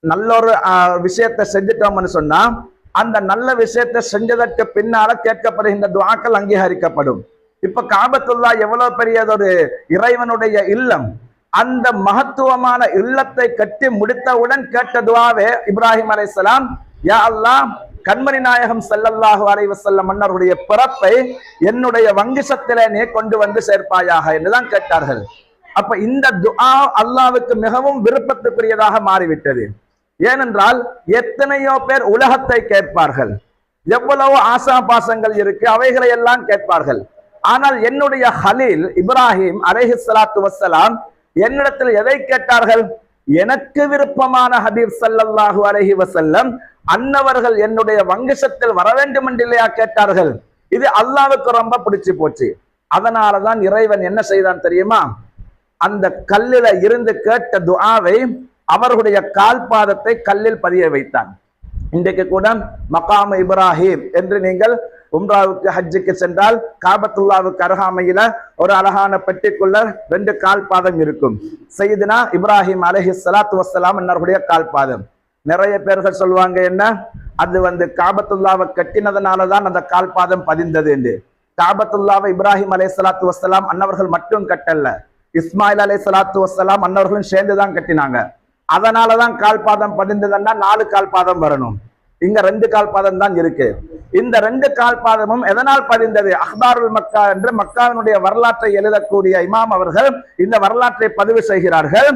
நல்ல ஒரு விஷயத்தை செஞ்சுட்டோம்னு சொன்னா அந்த நல்ல விஷயத்தை செஞ்சதற்கு பின்னால கேட்கப்படுகின்ற துஆக்கள் அங்கீகரிக்கப்படும். இப்ப காபத்துல்லா எவ்வளவு பெரியதொரு இறைவனுடைய இல்லம். அந்த மகத்துவமான இல்லத்தை கட்டி முடித்தவுடன் கேட்ட துஆவே இப்ராஹிம் அலைஹிஸ்ஸலாம், யா அல்லாஹ், கண்மணி நாயகம் ஸல்லல்லாஹு அலைஹி வஸல்லம் மன்னருடைய பிறப்பை என்னுடைய வங்கிசத்திலே நீ கொண்டு வந்து சேர்ப்பாயாக என்றுதான் கேட்டார்கள். அப்ப இந்த துஆ அல்லாஹ்வுக்கு மிகவும் விருப்பத்துக்குரியதாக மாறிவிட்டது. ஏனென்றால் எத்தனையோ பேர் உலகத்தை கேட்பார்கள், எவ்வளவு ஆசா பாசங்கள் இருக்கு, அவைகளை எல்லாம் கேட்பார்கள். ஆனால் என்னுடைய ஹலீல் இப்ராஹிம் அலைஹிஸ்ஸலாத்து வஸ்ஸலாம் என்னிடத்தில் எதை கேட்டார்கள்? எனக்கு விருப்பமான ஹபீப் ஸல்லல்லாஹு அலைஹி வஸல்லம் அன்னவர்கள் என்னுடைய வங்கிசத்தில் வர வேண்டும் என்று இல்லையா கேட்டார்கள். இது அல்லாஹ்வுக்கு ரொம்ப பிடிச்சு போச்சு. அதனாலதான் இறைவன் என்ன செய்தான் தெரியுமா? அந்த கல்லில இருந்து கேட்ட துஆவை அவர்களுடைய கால் பாதத்தை கல்லில் பதிய வைத்தான். இன்றைக்கு கூட மகாம் இப்ராஹிம் என்று நீங்கள் உம்ராவுக்கு ஹஜ்ஜுக்கு சென்றால் காபத்துல்லாவுக்கு அருகாமையில ஒரு அழகான பெட்டிக்குள்ள 2 கால் பாதம் இருக்கும். சையதுனா இப்ராஹிம் அலைஹிஸ்ஸலாத்து வஸ்ஸலாம் என்னருடைய கால் பாதம். நிறைய பேர்கள் சொல்லுவாங்க, என்ன அது காபத்துல்லாவை கட்டினதுனாலதான் அந்த கால் பாதம் பதிந்தது என்று. காபத்துல்லாவை இப்ராஹிம் அலைஹிஸ்ஸலாத்து வஸ்ஸலாம் அன்னவர்கள் மட்டும் கட்டல்ல, இஸ்மாயில் அலைஹிஸ்ஸலாத்து வஸ்ஸலாம் அன்னவர்களும் சேர்ந்துதான் கட்டினாங்க. அதனாலதான் கால் பாதம் பதிந்ததுன்னா 4 கால் பாதம் வரணும். இங்க 2 கால் பாதம் தான் இருக்கு. இந்த 2 கால் பாதமும் எதனால் பதிந்தது? அஹ்பாருல் மக்கா என்று மக்காவினுடைய வரலாற்றை எழுதக்கூடிய இமாம் அவர்கள் இந்த வரலாற்றை பதிவு செய்கிறார்கள்.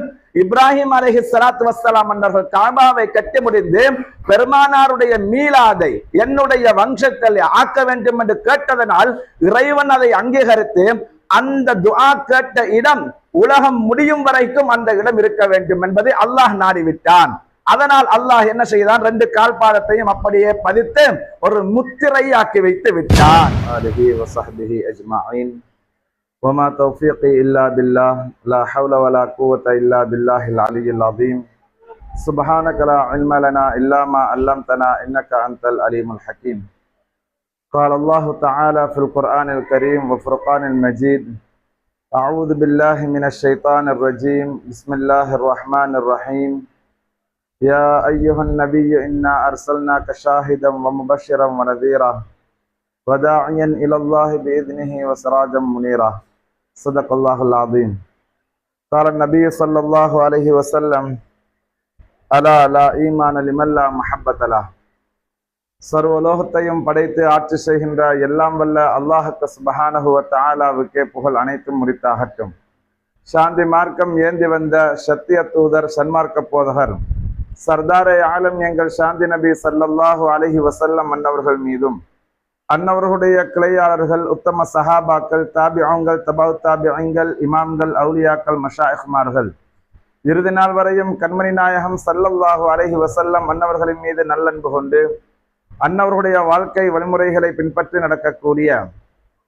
இப்ராஹிம் அலைஹிஸ்ஸலாத்து வஸ்ஸலாம் மன்னர்கள் காபாவை கட்டி முடிந்து பெருமானாருடைய மீலாதை என்னுடைய வம்சத்தில் ஆக்க வேண்டும் என்று கேட்டதனால் இறைவன் அதை அங்கீகரித்து அந்த துஆ கேட்ட இடம் உலகம் முடியும் வரைக்கும் அந்த இடம் இருக்க வேண்டும் என்பதை அல்லாஹ் நாடிவிட்டான். அதனால் அல்லாஹ் என்ன செய்தான்? 2 கால் பாதத்தையும் அப்படியே பதித்து ஒரு முத்திரை ஆக்கி வைத்து விட்டான். ஆலிஹி வஸஹ்பிஹி அஜ்மஈன். வமா தௌஃபீகி இல்லா பில்லாஹ், லா ஹவ்ல வலா குவத இல்லா பில்லாஹில் அலியில் அஸீம். சுப்ஹானக லா இல்ம லனா இல்லா மா அல்லம்தனா இன்னக அன்தல் அலீமுல் ஹகீம். قال الله تعالى في القرآن الكريم وفرقان المجيد: أعوذ بالله من الشيطان الرجيم. بسم الله الرحمن الرحيم. يا أيها النبي إنا أرسلناك شاهدا ومبشرا ونذيرا وداعيا إلى الله بإذنه وسراجا منيرا. صدق الله العظيم. قال النبي صلى الله عليه وسلم: ألا لا إيمان لمن لا محبة له. சர்வலோகத்தையும் படைத்து ஆட்சி செய்கின்ற எல்லாம் வல்ல அல்லாஹுக்கு சுப்ஹானஹு வ தஆலாவுக்கே புகழ் அனைத்தும் உரித்தாகட்டும். சாந்தி மார்க்கம் ஏந்தி வந்த சத்திய தூதர், சன்மார்க்க போதகர், சர்தாரே ஆலம் எங்கள் சாந்தி நபி ஸல்லல்லாஹு அலைஹி வஸல்லம் அன்னவர்கள் மீதும், அன்னவர்களுடைய கிளையாளர்கள், உத்தம சஹாபாக்கள், தாபிஊன்கள், தபவு தாபிஈன்கள், இமாம்கள், அவுலியாக்கள், மஷாயிஹ்மார்கள், இறுதி நாள் வரையும் கண்மணி நாயகம் ஸல்லல்லாஹு அலைஹி வஸல்லம் அன்னவர்களின் மீது நல்லன்பு கொண்டு அன்னவர்களுடைய வாழ்க்கை வழிமுறைகளை பின்பற்றி நடக்கக்கூடிய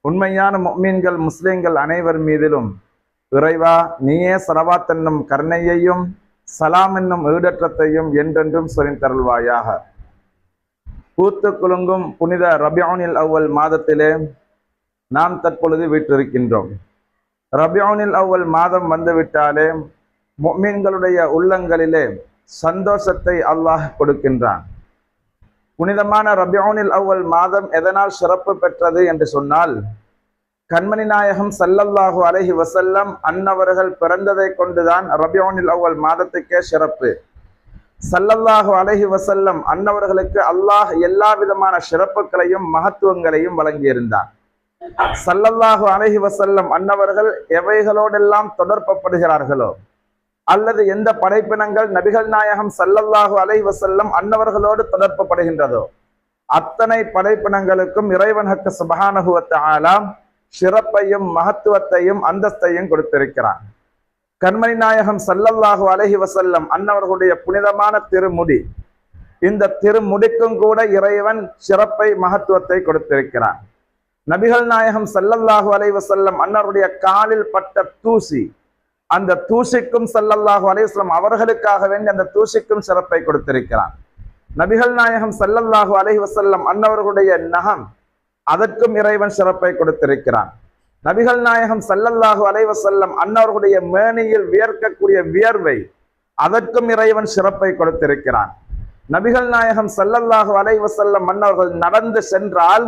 உண்மையான முஃமின்கள், முஸ்லிம்கள் அனைவர் மீதிலும் இறைவா நீயே ஸலவாத் என்னும் கருணையையும் சலாம் என்னும் ஈடற்றத்தையும் என்றென்றும் சொரிந்தருள்வாயாக. பூத்து குலுங்கும் புனித ரபியூனில் அவ்வல் மாதத்திலே நாம் தற்பொழுது வீற்றிருக்கின்றோம். ரபியூனில் அவ்வல் மாதம் வந்துவிட்டாலே முஃமின்களுடைய உள்ளங்களிலே சந்தோஷத்தை அல்லாஹ் கொடுக்கின்றான். புனிதமான ரபியூனில் அவ்வல் மாதம் எதனால் சிறப்பு பெற்றது என்று சொன்னால், கண்மணி நாயகம் ஸல்லல்லாஹு அலைஹி வஸல்லம் அன்னவர்கள் பிறந்ததை கொண்டுதான் ரபியூனில் அவ்வல் மாதத்துக்கே சிறப்பு. ஸல்லல்லாஹு அலைஹி வஸல்லம் அன்னவர்களுக்கு அல்லாஹ் எல்லா விதமான சிறப்புகளையும் மகத்துவங்களையும் வழங்கியிருந்தார். ஸல்லல்லாஹு அலைஹி வஸல்லம் அன்னவர்கள் எவைகளோடெல்லாம் தொடர்பப்படுகிறார்களோ, அல்லது எந்த படைப்பினங்கள் நபிகள் நாயகம் ஸல்லல்லாஹு அலைஹி வஸல்லம் அன்னவர்களோடு தொடர்புபடுகின்றதோ அத்தனை படைப்பினங்களுக்கும் இறைவனுக்கு சுப்ஹானஹு வ தஆலா சிறப்பையும் மகத்துவத்தையும் அந்தஸ்தையும் கொடுத்திருக்கிறான். கண்மணி நாயகம் ஸல்லல்லாஹு அலைஹி வஸல்லம் அன்னவர்களுடைய புனிதமான திருமுடி, இந்த திருமுடிக்கும் கூட இறைவன் சிறப்பை மகத்துவத்தை கொடுத்திருக்கிறான். நபிகள் நாயகம் ஸல்லல்லாஹு அலைஹி வஸல்லம் அன்னவருடைய காலில் பட்ட தூசி, அந்த தூசிக்கும் ஸல்லல்லாஹு அலைஹி வஸல்லம் அவர்களுக்காக வேண்டி அந்த தூசிக்கும் சிறப்பை கொடுத்திருக்கிறான். நபிகள் நாயகம் ஸல்லல்லாஹு அலைஹி வஸல்லம் அன்னவர்களுடைய நகம், அதற்கும் இறைவன் சிறப்பை கொடுத்திருக்கிறான். நபிகள் நாயகம் ஸல்லல்லாஹு அலைஹி வஸல்லம் அன்னவர்களுடைய மேனியில் வியர்க்கக்கூடிய வியர்வை, அதற்கும் இறைவன் சிறப்பை கொடுத்திருக்கிறான். நபிகள் நாயகம் ஸல்லல்லாஹு அலைஹி வஸல்லம் மன்னர்கள் நடந்து சென்றால்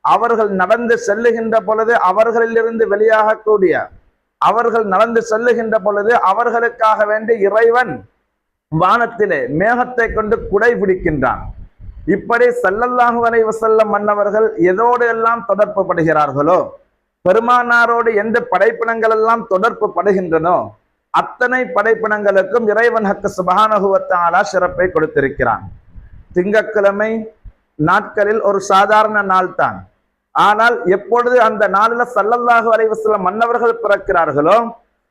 அவர்கள் நடந்து செல்லுகின்ற பொழுது அவர்களிலிருந்து வெளியாகக்கூடிய அவர்கள் நடந்து செல்லுகின்ற பொழுது அவர்களுக்காக வேண்டி இறைவன் வானத்திலே மேகத்தை கொண்டு குடை பிடிக்கின்றான். இப்படி ஸல்லல்லாஹு அலைஹி வஸல்லம் மன்னவர்கள் எதோடு எல்லாம் தொடர்பு படுகிறார்களோ, பெருமானாரோடு எந்த படைப்பினங்கள் எல்லாம் தொடர்பு படுகின்றனோ அத்தனை படைப்பினங்களுக்கும் இறைவன் ஹக்கு சுப்ஹானஹு வ தஆலா சிறப்பை கொடுத்திருக்கிறான். திங்கட்கிழமை நாட்களில் ஒரு சாதாரண நாள் தான். ஆனால் எப்பொழுது அந்த நாளில் ஸல்லல்லாஹு அலைஹி வஸல்லம் மன்னவர்கள் பிறக்கிறார்களோ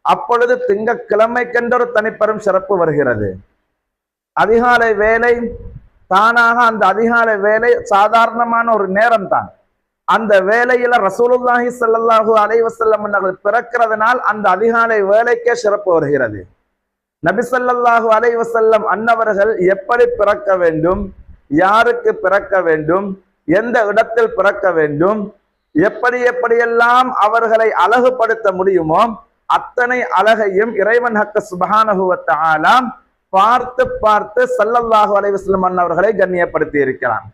அப்பொழுது திங்கட்கிழமைக்கென்றொரு தனிப்பெரும் சிறப்பு வருகிறது. அதிகாலை வேலை தானாக அந்த அதிகாலை வேலை சாதாரணமான ஒரு நேரம் தான். அந்த வேலையில ரசூலுல்லாஹி ஸல்லல்லாஹு அலைஹி வஸல்லம் மன்னர்கள் பிறக்கிறதுனால் அந்த அதிகாலை வேலைக்கே சிறப்பு வருகிறது. நபி ஸல்லல்லாஹு அலைஹி வஸல்லம் அன்னவர்கள் எப்படி பிறக்க வேண்டும், யாருக்கு பிறக்க வேண்டும், எந்த இடத்தில் பிறக்க வேண்டும், எப்படியெல்லாம் அவர்களை அழகுபடுத்த முடியுமோ அத்தனை அழகையும் இறைவன் ஹக்கு சுப்ஹானஹு வ தஆலா பார்த்து ஸல்லல்லாஹு அலைஹி வஸல்லம் அன்னவர்களை கண்ணியப்படுத்தி இருக்கிறான்.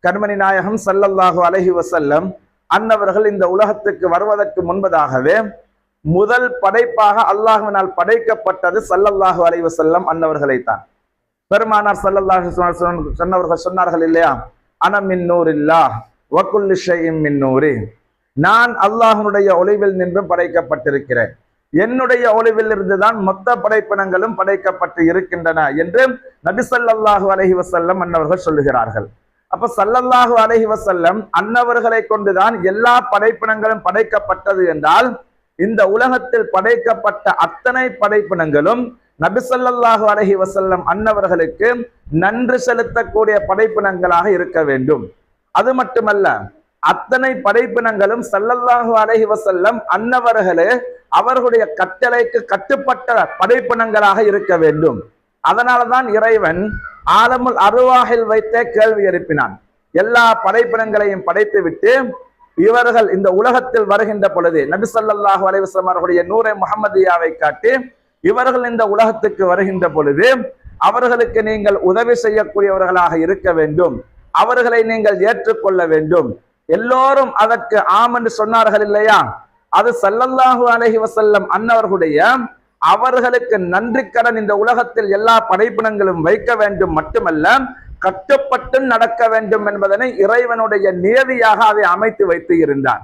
கண்மணி நாயகம் ஸல்லல்லாஹு அலைஹி வஸல்லம் அன்னவர்கள் இந்த உலகத்துக்கு வருவதற்கு முன்பதாகவே முதல் படைப்பாக அல்லாஹ்வினால் படைக்கப்பட்டது ஸல்லல்லாஹு அலைஹி வஸல்லம் அன்னவர்களை தான். பெருமானார் ஸல்லல்லாஹு அலைஹி வஸல்லம் சொன்னவர்கள் சொன்னார்கள் இல்லையா, அன மின் நூரில்லாஹ் வ குல்லு ஷைஇன் மின் நூரி, நான் அல்லாஹ்வுடைய ஒளிவில் நின்று படைக்கப்பட்டிருக்கிறேன், என்னுடைய ஒளிவில் இருந்துதான் மொத்த படைப்பினங்களும் படைக்கப்பட்டு இருக்கின்றன என்று நபி ஸல்லல்லாஹு அலைஹி வஸல்லம் அன்னவர்கள் சொல்லுகிறார்கள். அப்ப ஸல்லல்லாஹு அலைஹி வஸல்லம் அன்னவர்களை கொண்டுதான் எல்லா படைப்பினங்களும் படைக்கப்பட்டது என்றால் இந்த உலகத்தில் படைக்கப்பட்ட அத்தனை படைப்பினங்களும் நபி ஸல்லல்லாஹு அலைஹி வஸல்லம் அன்னவர்களுக்கு நன்றி செலுத்தக்கூடிய படைப்பினங்களாக இருக்க வேண்டும். அது மட்டுமல்ல, அத்தனை படைப்பினங்களும் ஸல்லல்லாஹு அலைஹி வஸல்லம் அன்னவர்களே அவர்களுடைய கட்டளைக்கு கட்டுப்பட்ட படைப்பினங்களாக இருக்க வேண்டும். அதனாலதான் இறைவன் ஆலமுல் அர்வாஹில் வைத்தே கேள்வி எழுப்பினான். எல்லா படைப்பினங்களையும் படைத்து விட்டு இவர்கள் இந்த உலகத்தில் வருகின்ற பொழுது நபி ஸல்லல்லாஹு அலைஹி வஸல்லம் அவர்களுடைய நூரை முஹம்மதியாவை காட்டி இவர்கள் இந்த உலகத்துக்கு வருகின்ற பொழுது அவர்களுக்கு நீங்கள் உதவி செய்யக்கூடியவர்களாக இருக்க வேண்டும், அவர்களை நீங்கள் ஏற்றுக்கொள்ள வேண்டும். எல்லோரும் அதற்கு ஆம் என்று சொன்னார்கள் இல்லையா? அது ஸல்லல்லாஹு அலைஹி வஸல்லம் அன்னவர்களுடைய அவர்களுக்கு நன்றி கடன் இந்த உலகத்தில் எல்லா படைப்பினங்களும் வைக்க வேண்டும் மட்டுமல்ல, கட்டுப்பட்டு நடக்க வேண்டும் என்பதனை இறைவனுடைய நியதியாக அதை அமைத்து வைத்து இருந்தார்.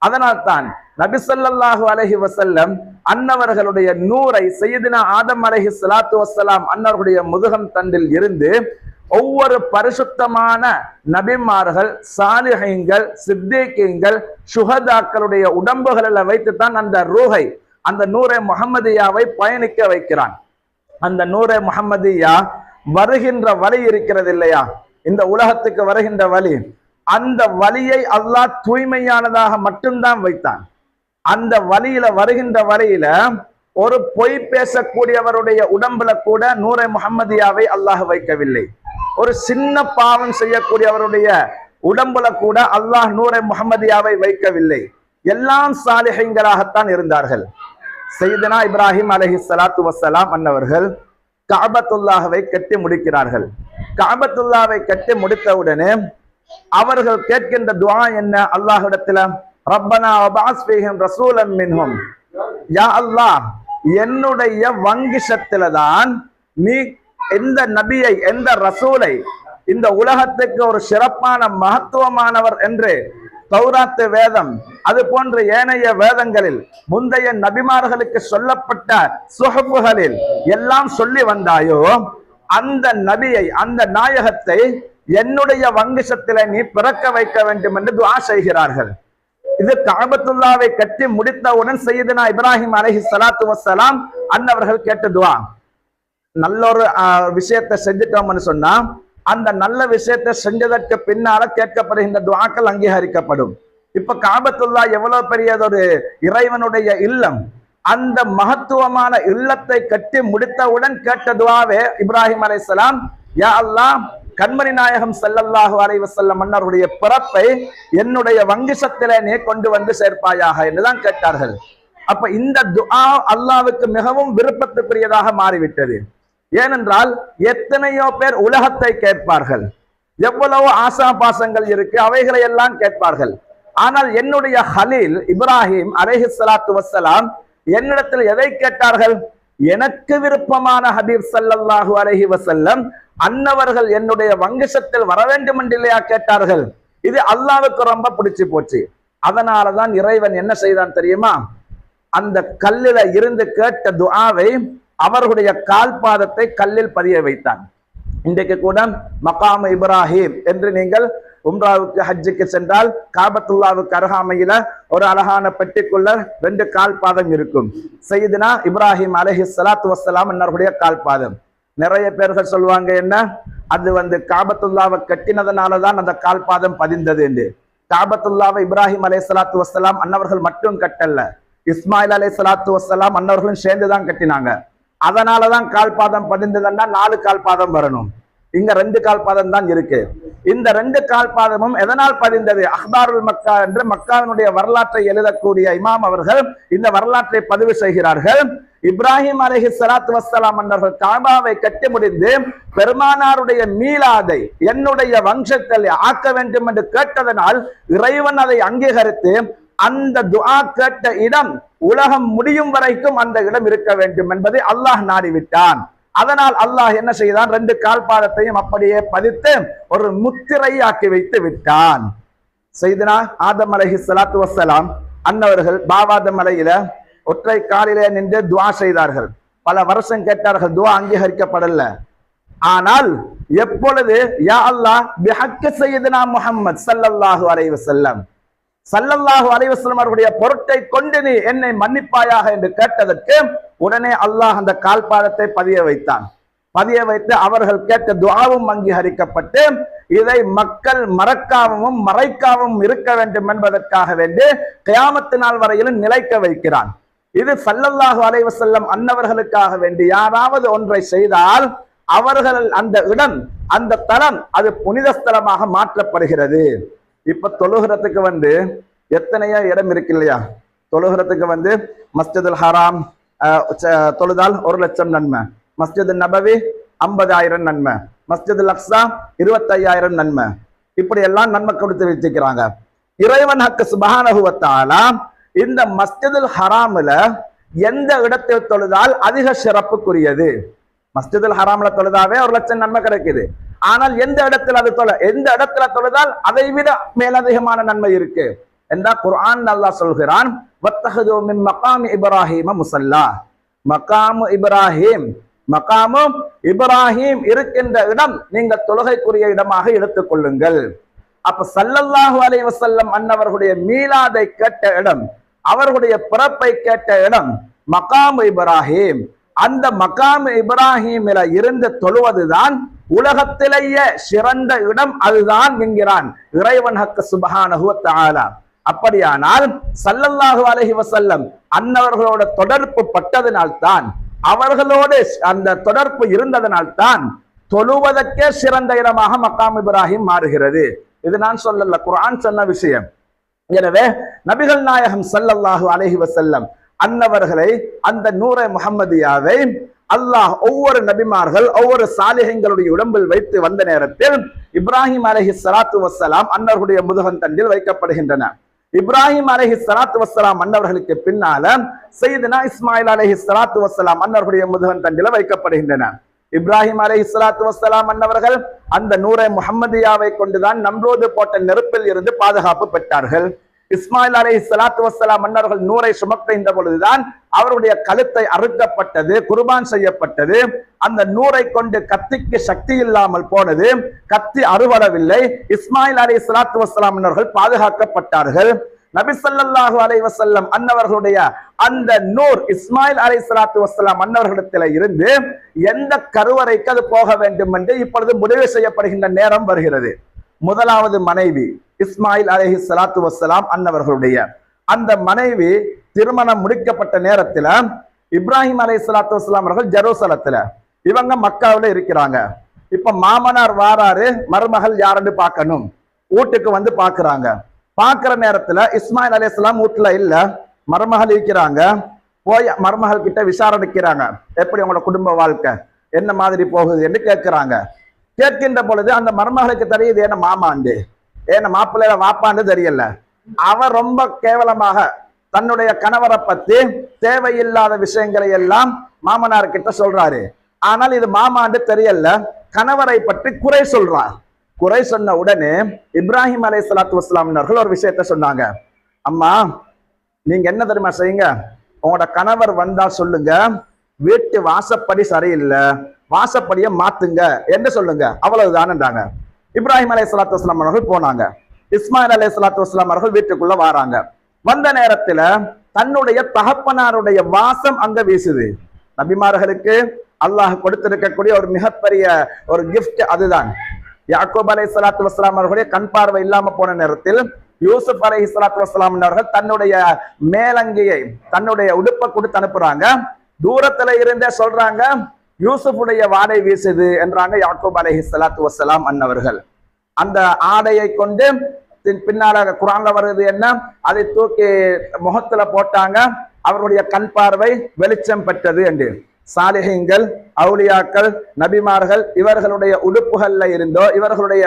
அதனால் தான் நபி ஸல்லல்லாஹு அலைஹி வஸல்லம் அன்னவர்களுடைய நூரை சையதுனா ஆதம் அலைஹிஸ்ஸலாத்து வஸ்ஸலாம் அன்னவர்களுடைய முதுகம் தண்டில் இருந்து ஒவ்வொரு பரிசுத்தமான நபிமார்கள், சாலிஹீன்கள், சித்தீக்கீன்கள், சுஹதாக்களுடைய உடம்புகளில் வைத்துத்தான் அந்த ரூஹை, அந்த நூரை முஹம்மதியாவை பயணிக்க வைக்கிறான். அந்த நூரை முஹம்மதியா வருகின்ற வழி இருக்கிறது இல்லையா, இந்த உலகத்துக்கு வருகின்ற வழி, அந்த வழியை அல்லாஹ் தூய்மையானதாக மட்டும்தான் வைத்தான். அந்த வழியில வருகின்ற வழியில ஒரு பொய் பேசக்கூடியவருடைய உடம்புல கூட நூரை முஹம்மதியாவை அல்லாஹ் வைக்கவில்லை. ஒரு சின்ன பாவம் செய்யக்கூடியவருடைய உடம்புல கூட அல்லாஹ் நூரை முஹம்மதியாவை வைக்கவில்லை. எல்லாம் சாலிஹீன்களாகத்தான் இருந்தார்கள். சையதுனா இப்ராஹிம் அலைஹிஸ்ஸலாத்து வஸ்ஸலாம் அன்னவர்கள் கஅபத்துல்லாஹ்வை கட்டி முடிக்கிறார்கள். கஅபத்துல்லாஹ்வை கட்டி முடித்தவுடனே அவர்கள் கேட்கின்ற துஆ என்ன அல்லாஹ்விடத்துல? ரப்பனா வபஅஸ் ஃபீஹிம் ரசூலன் மின்ஹும், யா அல்லாஹ், என்னுடைய வங்கிஷத்தில தான் நீ எந்த நபியை, எந்த ரசூலை இந்த உலகத்துக்கு ஒரு சிறப்பான மகத்துவமானவர் என்று தௌராத்து வேதம் அது போன்ற ஏனைய வேதங்களில் முந்தைய நபிமார்களுக்கு சொல்லப்பட்ட சுஹபுகளில் எல்லாம் சொல்லி வந்தாயோ, அந்த நபியை, அந்த நாயகத்தை என்னுடைய வங்கிஷத்தில நீ பிறக்க வைக்க வேண்டும் என்று துஆ செய்கிறார்கள். இது கஅபத்துல்லாவை கட்டி முடித்தவுடன் சையதுனா இப்ராஹிம் அலைஹிஸ்ஸலாத்து வஸ்ஸலாம் அன்னவர்கள் கேட்ட துஆ. நல்ல ஒரு விஷயத்தை செஞ்சுட்டோம்னு சொன்னா அந்த நல்ல விஷயத்தை செஞ்சதற்கு பின்னால கேட்கப்படுகின்ற துஆக்கள் அங்கீகரிக்கப்படும். இப்ப கஅபத்துல்லா எவ்வளவு பெரியதொரு இறைவனுடைய இல்லம், அந்த மகத்துவமான இல்லத்தை கட்டி முடித்தவுடன் கேட்ட துஆவே இப்ராஹிம் அலைஹிஸ்ஸலாம், யா அல்லாஹ், கண்மணி நாயகம் ஸல்லல்லாஹு அலைஹி வஸல்லம் மன்னருடைய பிறப்பை என்னுடைய வங்கிஷத்திலே நீ கொண்டு வந்து சேர்ப்பாயாக என்றுதான் கேட்டார்கள். அப்ப இந்த துஆ அல்லாஹ்வுக்கு மிகவும் விருப்பத்துக்குரியதாக மாறிவிட்டது. ஏனென்றால் எத்தனையோ பேர் உலகத்தை கேட்பார்கள், எவ்வளவு ஆசா பாசங்கள் இருக்கு, அவைகளை எல்லாம் கேட்பார்கள். ஆனால் என்னுடைய ஹலீல் இப்ராஹிம் அலைஹிஸ்ஸலாத்து வஸ்ஸலாம் என்னிடத்தில் எதை கேட்டார்கள்? எனக்கு விருப்பமான ஹபீப் ஸல்லல்லாஹு அலைஹி வஸல்லம் அன்னவர்கள் என்னுடைய வங்கிசத்தில் வர வேண்டும் என்று இல்லையா கேட்டார்கள். இது அல்லாஹ்வுக்கு ரொம்ப பிடிச்சு போச்சு. அதனாலதான் இறைவன் என்ன செய்தான் தெரியுமா? அந்த கல்லில இருந்து கேட்ட துஆவை அவர்களுடைய கால்பாதத்தை கல்லில் பதிய வைத்தான். இன்றைக்கு கூட மகாம் இப்ராஹிம் என்று நீங்கள் உம்ராவுக்கு ஹஜ்ஜுக்கு சென்றால் காபத்துல்லாவுக்கு அருகாமையில ஒரு அழகான பெட்டிக்குள்ள 2 கால்பாதம் இருக்கும். சையதுனா இப்ராஹிம் அலைஹிஸ்ஸலாத்து வஸ்ஸலாம் என்னருடைய கால்பாதம். நிறைய பேர்கள் சொல்லுவாங்க, என்ன அது காபத்துல்லாவை கட்டினதுனாலதான் அந்த கால்பாதம் பதிந்தது என்று. காபத்துல்லாவை இப்ராஹிம் அலைஹிஸ்ஸலாத்து வஸ்ஸலாம் அன்னவர்கள் மட்டும் கட்டல்ல, இஸ்மாயில் அலைஹிஸ்ஸலாத்து வஸ்ஸலாம் அன்னவர்களும் சேர்ந்துதான் கட்டினாங்க. அதனாலதான் கால்பாதம் பதிந்ததுன்னா 4 கால்பாதம் வரணும். இங்க 2 கால்பாதம் தான் இருக்கு. இந்த 2 கால்பாதமும் எதனால் பதிந்தது? அஹ்பாருல் மக்கா என்று மக்காவினுடைய வரலாற்றை எழுதக்கூடிய இமாம் அவர்கள் இந்த வரலாற்றை பதிவு செய்கிறார்கள். இப்ராஹிம் அலைஹிஸ்ஸலாத்து வஸ்ஸலாம் அவர்கள் காபாவை கட்டி முடிந்து பெருமானாருடைய மீலாதை என்னுடைய வம்சத்தில் ஆக்க வேண்டும் என்று கேட்டதனால் இறைவன் அதை அங்கீகரித்து அந்த துஆ கேட்ட இடம் உலகம் முடியும் வரைக்கும் அந்த இடம் இருக்க வேண்டும் என்பதை அல்லாஹ் நாடிவிட்டான். அதனால் அல்லாஹ் என்ன செய்தான்? 2 கால்பாதத்தையும் அப்படியே பதித்து ஒரு முத்திரை ஆக்கி வைத்து விட்டான். சையதுனா ஆதம் அலைஹிஸ்ஸலாத்து வஸ்ஸலாம் அன்னவர்கள் பாவாத மலையில ஒற்றை காலிலே நின்று துஆ செய்தார்கள். பல வருஷம் கேட்டார்கள், துஆ அங்கீகரிக்கப்படல. ஆனால் எப்பொழுது யா அல்லாஹ் பிஹக்கி சையதுனா முஹம்மத் ஸல்லல்லாஹு அலைஹி வஸல்லம் ஸல்லல்லாஹு அலைஹி வஸல்லம் அவருடைய பொருட்டை கொண்டு நீ என்னை மன்னிப்பாயாக என்று கேட்டதற்கு உடனே அல்லாஹ் அந்த கால்பாதத்தை பதிய வைத்தான். பதிய வைத்து அவர்கள் கேட்ட துஆவும் அங்கீகரிக்கப்பட்டு இதை மக்கள் மறக்காவும் மறைக்காவும் இருக்க வேண்டும் என்பதற்காக வேண்டி கியாமத்து நாள் வரையிலும் நிலைக்க வைக்கிறான். இது ஸல்லல்லாஹு அலைஹி வஸல்லம் அன்னவர்களுக்காக வேண்டி யாராவது ஒன்றை செய்தால் அவர்கள் அந்த இடம் அந்த தலம் அது புனித ஸ்தலமாக மாற்றப்படுகிறது. இப்ப தொழுகிறதுக்கு எத்தனையோ இடம் இருக்கு இல்லையா? தொழுகிறதுக்கு மஸ்ஜிதுல் ஹராம் தொழுதால் 1,00,000 நன்மை, மஸ்ஜிது நபவி 50,000 நன்மை, மஸ்ஜிதுல் அக்ஸா 25,000 நன்மை, இப்படி எல்லாம் நன்மை கொடுத்து வச்சிருக்கிறாங்க. இறைவன் ஹக்கு சுப்ஹானஹு வ தஆலா இந்த மஸ்ஜிதுல் ஹராம்ல எந்த இடத்தில் தொழுதால் அதிக சிறப்புக்குரியது? மஸ்ஜிதுல் ஹராம்ல தொழுதாவே 1,00,000 நன்மை கிடைக்குது. ஆனால் எந்த இடத்துல தொழுதால் அதை விட மேலதிகமான நன்மை இருக்கு என்றா குர்ஆன் அல்லாஹ் சொல்கிறான், வத்தஹது மின் மகாமி இப்ராஹீம முஸல்லா. மகாமு இப்ராஹிம் இருக்கின்ற இடம் நீங்கள் தொழுகைக்குரிய இடமாக எடுத்துக் கொள்ளுங்கள். அப்ப ஸல்லல்லாஹு அலைஹி வஸல்லம் அன்னவர்களுடைய மீலாதை கேட்ட இடம், அவர்களுடைய பிறப்பை கேட்ட இடம் மகாமு இப்ராஹிம். அந்த மகாம் இப்ராஹிமில இருந்து தொழுவதுதான் உலகத்திலேயே சிறந்த இடம், அதுதான் என்கிறான் இறைவன் ஹக்கு சுப்ஹானஹு வ தஆலா. அப்படியானால் ஸல்லல்லாஹு அலைஹி வஸல்லம் அன்னவர்களோட தொடர்பு பட்டதனால்தான், அவர்களோடு அந்த தொடர்பு இருந்ததனால்தான் தொழுவதற்கே சிறந்த இடமாக மகாம் இப்ராஹிம் மாறுகிறது. இது நான் சொல்லல, குர்ஆன் சொன்ன விஷயம். எனவே நபிகள் நாயகம் ஸல்லல்லாஹு அலைஹி வஸல்லம் அன்னவர்களை அந்த நூரை முஹம்மதியாவை அல்லாஹ் ஒவ்வொரு நபிமார்கள் ஒவ்வொரு சாலிஹீன்களுடைய உடம்பில் வைத்து வந்த நேரத்தில் இப்ராஹிம் அலைஹிஸ்ஸலாத்து வஸ்ஸலாம் அன்னவர்களுடைய முதுகன் தண்டில் வைக்கப்படுகின்றன. இப்ராஹிம் அலைஹிஸ்ஸலாத்து வஸ்ஸலாம் அன்னவர்களுக்கு பின்னால சையதுனா இஸ்மாயில் அலைஹிஸ்ஸலாத்து வஸ்ஸலாம் அன்னவர்களுடைய முதுகன் தண்டில் வைக்கப்படுகின்றன. இப்ராஹிம் அலைஹிஸ்ஸலாத்து வஸ்ஸலாம் அன்னவர்கள் அந்த நூரை முஹம்மதியாவை கொண்டுதான் நம்ரோது போட்ட நெருப்பில் இருந்து பாதுகாப்பு பெற்றார்கள். இஸ்மாயில் அலைஹிஸ்ஸலாத்து வஸ்ஸலாம் மன்னர்கள் நூரை சுமக்கின்ற பொழுதுதான் அவருடைய கழுத்தை அறுக்கப்பட்டது, குர்பான் செய்யப்பட்டது. அந்த நூரை கொண்டு கத்திக்கு சக்தி இல்லாமல் போனது, கத்தி அறுவடவில்லை. இஸ்மாயில் அலைஹிஸ்ஸலாத்து வஸ்ஸலாம் மன்னர்கள் பாதுகாக்கப்பட்டார்கள். நபி ஸல்லல்லாஹு அலைஹி வஸல்லம் அன்னவர்களுடைய அந்த நூர் இஸ்மாயில் அலைஹிஸ்ஸலாத்து வஸ்ஸலாம் அன்னவர்களிடத்தில் இருந்து எந்த கருவறைக்கு அது போக வேண்டும் என்று இப்பொழுது முடிவு செய்யப்படுகின்ற நேரம் வருகிறது. முதலாவது மனைவி இஸ்மாயில் அலைஹிஸ்ஸலாத்து வஸ்ஸலாம் அன்னவர்களுடைய அந்த மனைவி திருமணம் முடிக்கப்பட்ட நேரத்துல இப்ராஹிம் அலைஹிஸ்ஸலாத்து வஸ்ஸலாம் அவர்கள் ஜெருசலத்துல, இவங்க மக்காவுல இருக்கிறாங்க. இப்ப மாமனார் வாராரு, மருமகள் யாருன்னு பார்க்கணும், வீட்டுக்கு பாக்குறாங்க. பார்க்கிற நேரத்துல இஸ்மாயில் அலைஹிஸ்ஸலாம் வீட்டுல இல்ல, மருமகள் இருக்கிறாங்க. போய் மருமகள் கிட்ட விசாரணைக்கிறாங்க, எப்படி உங்களோட குடும்ப வாழ்க்கை, என்ன மாதிரி போகுது என்று கேட்கிறாங்க. கேட்கின்ற பொழுது அந்த மருமகளுக்கு தெரியுது என்ன மாமாண்டு, ஏன்னா மாப்பிள்ளைய வாப்பாண்டு தெரியல. அவர் ரொம்ப கேவலமாக தன்னுடைய கணவரை பத்தி தேவையில்லாத விஷயங்களை எல்லாம் மாமனார் கிட்ட சொல்றாரு. ஆனால் இது மாமாண்டு தெரியல, கணவரை பற்றி குறை சொல்றார். குறை சொன்ன உடனே இப்ராஹிம் அலைஹிஸ்ஸலாத்து வஸ்ஸலாம் அவர்கள் ஒரு விஷயத்த சொன்னாங்க. அம்மா, நீங்க என்ன தெரியுமா செய்யுங்க, உங்களோட கணவர் வந்தா சொல்லுங்க, வீட்டு வாசப்படி சரியில்லை, வாசப்படியை மாத்துங்க என்று சொல்லுங்க, அவ்வளவுதான்ன்றாங்க. இப்ராஹிம் அலைஹிஸ்ஸலாத்து வஸ்ஸலாம் அவர்கள் போனாங்க. இஸ்மாயில் அலைஹிஸ்ஸலாத்து வஸ்ஸலாம் அவர்கள் வீட்டுக்குள்ள வராங்க. வந்த நேரத்துல தன்னுடைய தகப்பனாருடைய வாசம் அங்க வீசுது. நபிமார்களுக்கு அல்லாஹ் கொடுத்திருக்கக்கூடிய ஒரு மிகப்பெரிய ஒரு கிஃப்ட் அதுதான். யாக்கூப் அலைஹிஸ்ஸலாத்து வஸ்ஸலாம் அவர்களுடைய கண் பார்வை இல்லாம போன நேரத்தில் யூசுப் அலைஹிஸ்ஸலாத்து வஸ்ஸலாம் அவர்கள் தன்னுடைய மேலங்கியை, தன்னுடைய உடுப்பை கொடுத்து அனுப்புறாங்க. தூரத்துல இருந்தே சொல்றாங்க, யூசுஃபுடைய வாடை வீசுது என்றாங்க யாக்கூப் அலைஹிஸ்ஸலாத்து வஸ்ஸலாம் அன்னவர்கள். அந்த ஆடையை கொண்டு பின்னால குர்ஆன்ல வருது என்ன, அதை தூக்கி முகத்துல போட்டாங்க, அவருடைய கண் பார்வை வெளிச்சம் பெற்றது என்று. சாலிஹீன்கள், அவுலியாக்கள், நபிமார்கள் இவர்களுடைய உடுப்புகள்ல இருந்தோ இவர்களுடைய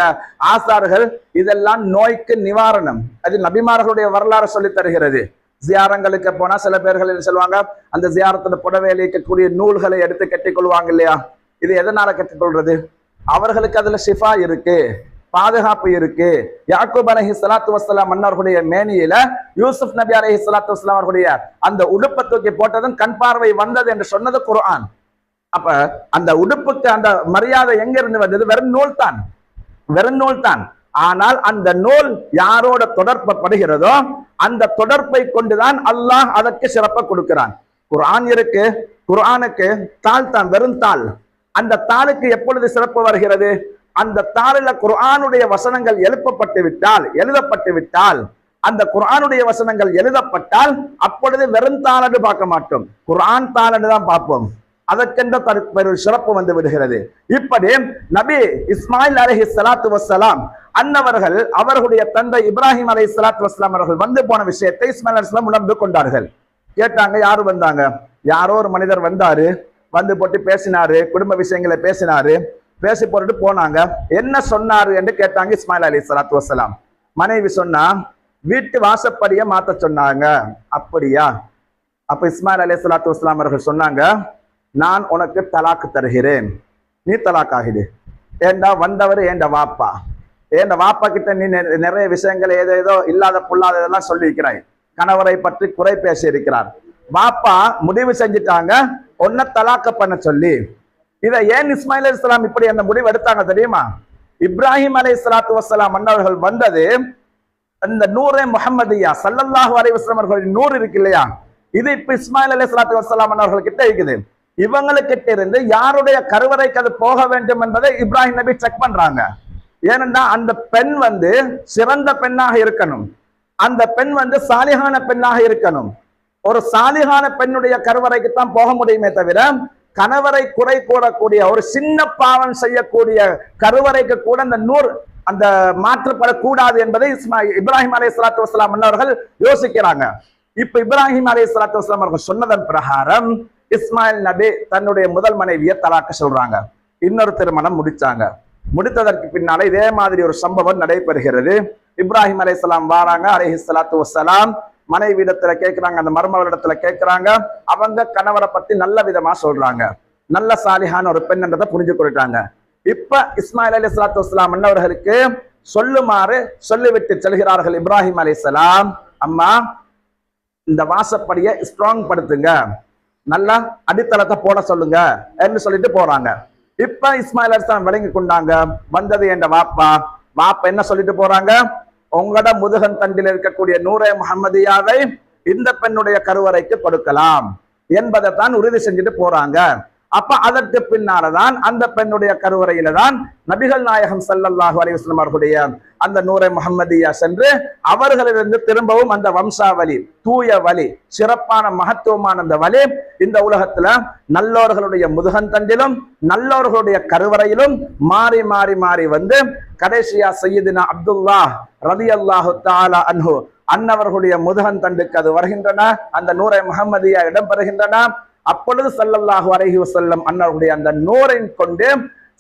ஆசார்கள் இதெல்லாம் நோய்க்கு நிவாரணம். அது நபிமார்களுடைய வரலாறு சொல்லி தருகிறது. ஜியாரங்களுக்கு போனா சில பேர்கள் என்ன சொல்லுவாங்க, அந்த ஜியாரத்துல புடவையில இருக்கக்கூடிய நூல்களை எடுத்து கட்டிக்கொள்வாங்க இல்லையா? இது எதனால கட்டிக்கொள்றது? அவர்களுக்கு அதுல ஷிஃபா இருக்கு, பாதுகாப்பு இருக்கு. யாக்கூப் அலைஹிஸ்ஸலாத்து வஸ்ஸலாம் மன்னர்களுடைய மேனியில யூசுப் நபி அலைஹிஸ்ஸலாத்து வஸ்ஸலாம் அவர்களுடைய அந்த உடுப்பை தூக்கி போட்டதும் கண் பார்வை வந்தது என்று சொன்னது குர்ஆன். அப்ப அந்த உடுப்புக்கு அந்த மரியாதை எங்க இருந்து வந்தது? வெறும் நூல் தான், வெறும் நூல் தான். ஆனால் அந்த நூல் யாரோட தொடர்படுகிறதோ அந்த தொடர்பை கொண்டுதான் அல்லாஹ் அதற்கு சிறப்பை கொடுக்கிறான். குர்ஆன் இருக்கு, குர்ஆனுக்கு தாள் தான், வெறும் தாள். அந்த தாளுக்கு எப்பொழுது சிறப்பு வருகிறது? அந்த தாளில குர்ஆனுடைய வசனங்கள் எழுப்பப்பட்டு விட்டால், எழுதப்பட்டு விட்டால், அந்த குர்ஆனுடைய வசனங்கள் எழுதப்பட்டால் அப்பொழுது வெறும் தாளன்னு பார்க்க மாட்டோம், குர்ஆன் தாளன்னு தான் பார்ப்போம். அதற்கென்ற சிறப்பு வந்து விடுகிறது. இப்படி நபி இஸ்மாயில் அலைஹிஸ்ஸலாத்து வஸ்ஸலாம் அன்னவர்கள் அவர்களுடைய தந்தை இப்ராஹிம் அலைஹிஸ்ஸலாத்து வஸ்ஸலாம் அவர்கள் வந்து போன விஷயத்தை இஸ்மாயில் அலைஹிஸ்ஸலாம் உணர்ந்து கொண்டார்கள். கேட்டாங்க, யாரு வந்தாங்க? யாரோ ஒரு மனிதர் வந்தாரு, வந்து போட்டு பேசினாரு, குடும்ப விஷயங்களை பேசினாரு, பேசி போட்டுட்டு போனாங்க. என்ன சொன்னாரு என்று கேட்டாங்க இஸ்மாயில் அலைஹிஸ்ஸலாத்து வஸ்ஸலாம். மனைவி சொன்னா, வீட்டு வாசப்படியை மாத்த சொன்னாங்க. அப்படியா? அப்ப இஸ்மாயில் அலைஹிஸ்ஸலாத்து வஸ்ஸலாம் அவர்கள் சொன்னாங்க, நான் உனக்கு தலாக்கு தருகிறேன், நீ தலாக் ஆகிடு. ஏண்டா வந்தவர் ஏண்ட வாப்பா, ஏண்ட வாப்பா கிட்ட நீ நிறைய விஷயங்களை ஏதோ இல்லாத பொல்லாத இதெல்லாம் சொல்லி இருக்கிறாய், கணவரை பற்றி குறை பேசி இருக்கிறார். வாப்பா முடிவு செஞ்சுட்டாங்க உன்னை தலாக்க பண்ண சொல்லி. இதை ஏன் இஸ்மாயில் அலைஹிஸ்ஸலாம் இப்படி அந்த முடிவு எடுத்தாங்க தெரியுமா? இப்ராஹிம் அலைஹிஸ்ஸலாத்து வஸ்ஸலாம் அன்னவர்கள் வந்தது அந்த நூரே முஹம்மதியா ஸல்லல்லாஹு அலைஹி வஸல்லம் அவர்களின் நூறு இருக்கு இல்லையா, இது இப்ப இஸ்மாயில் அலைஹிஸ்ஸலாத்து வஸ்ஸலாம் அன்னவர்கள் கிட்ட இருக்குது. இவங்களுக்கிட்ட இருந்து யாருடைய கருவறைக்கு அது போக வேண்டும் என்பதை இப்ராஹிம் நபி செக் பண்றாங்க. ஏனென்றா அந்த பெண் வந்து சிறந்த பெண்ணாக இருக்கணும், அந்த பெண் வந்து சாலிகான பெண்ணாக இருக்கணும். ஒரு சாலிகான பெண்ணுடைய கருவறைக்கு தான் போக முடியுமே தவிர கணவரை குறை கூறக்கூடிய ஒரு சின்ன பாவம் செய்யக்கூடிய கருவறைக்கு கூட அந்த நூறு அந்த மாற்றப்படக்கூடாது என்பதை இப்ராஹிம் அலைஹிஸ்ஸலாத்து வஸ்ஸலாம் அவர்கள் யோசிக்கிறாங்க. இப்ப இப்ராஹிம் அலைஹிஸ்ஸலாத்து வஸ்ஸலாம் அவர்கள் சொன்னதன் பிரகாரம் இஸ்மாயில் நபி தன்னுடைய முதல் மனைவியை தலாக்க சொல்றாங்க. இன்னொரு திருமணம் முடிச்சாங்க. முடித்ததற்கு பின்னால இதே மாதிரி ஒரு சம்பவம் நடைபெறுகிறது. இப்ராஹிம் அலைஹிஸ்ஸலாம் வாராங்க, அலைஹிஸ்ஸலாத்து வஸ்ஸலாம் மனைவி இடத்துல கேட்கிறாங்க, அந்த மருமகளிடத்துல கேட்கிறாங்க. அவங்க கணவரை பத்தி நல்ல விதமா சொல்றாங்க, நல்ல சாலிஹான ஒரு பெண் என்றதை புரிஞ்சு கொள்றாங்க. இப்ப இஸ்மாயில் அலைஹிஸ்ஸலாத்து வஸ்ஸலாம் அன்னவர்களுக்கு சொல்லுமாறு சொல்லிவிட்டு செல்கிறார்கள் இப்ராஹிம் அலைஹிஸ்ஸலாம். அம்மா, இந்த வாசப்படியை ஸ்ட்ராங் படுத்துங்க, நல்லா அடித்தளத்தை போட சொல்லுங்க என்று சொல்லிட்டு போறாங்க. இப்ப இஸ்மாயில் அலைஹிஸ்ஸலாம் விளங்கி கொண்டாங்க, வந்தது என்ற வாப்பா. வாப்பா என்ன சொல்லிட்டு போறாங்க, உங்களோட முதுகன் தண்டில் இருக்கக்கூடிய நூரே முஹம்மதியாவை இந்த பெண்ணுடைய கருவறைக்கு கொடுக்கலாம் என்பதை தான் உறுதி செஞ்சுட்டு போறாங்க. அப்ப அதற்கு பின்னால்தான் அந்த பெண்ணுடைய கருவறையில தான் நபிகள் நாயகம் ஸல்லல்லாஹு அலைஹி வஸல்லம் அவர்களுடைய அந்த நூரை முஹம்மதியா சென்று அவர்களிலிருந்து திரும்பவும் அந்த வம்சாவளி, தூய வழி, சிறப்பான மகத்துவமான அந்த வழி இந்த உலகத்துல நல்லோர்களுடைய முதுகன் தண்டிலும் நல்லோர்களுடைய கருவறையிலும் மாறி மாறி மாறி வந்து கடைசியா சையதுனா அப்துல்லாஹ் ரலியல்லாஹு தஆலா அன்ஹு அன்னவர்களுடைய முதுகன் தண்டுக்கு அது வருகின்றன, அந்த நூரை முஹம்மதியா இடம்பெறுகின்றன. அப்பொழுது ஸல்லல்லாஹு அலைஹி வஸல்லம் அன்னவருடைய அந்த நூரை கொண்டு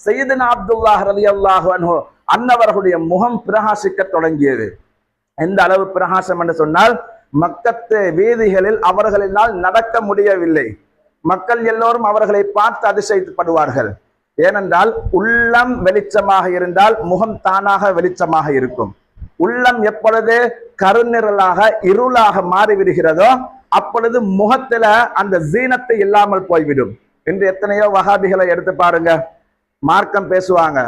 சையதுனா அப்துல்லாஹ் ரலியல்லாஹு அன்ஹு அன்னவர்களுடைய முகம் பிரகாசிக்க தொடங்கியது. எந்த அளவு பிரகாசம் என்று சொன்னால், மக்கத்து வீதிகளில் அவர்களினால் நடக்க முடியவில்லை. மக்கள் எல்லோரும் அவர்களை பார்த்து அதிசயப்படுவார்கள். ஏனென்றால் உள்ளம் வெளிச்சமாக இருந்தால் முகம் தானாக வெளிச்சமாக இருக்கும். உள்ளம் எப்பொழுது கருநிரலாக இருளாக மாறிவிடுகிறதோ அப்பொழுது முகத்துல அந்த ஜீனத்தை இல்லாமல் போய்விடும். இன்று எத்தனையோ வஹாபிகளை எடுத்து பாருங்க. மார்க்கம் பேசுவாங்க,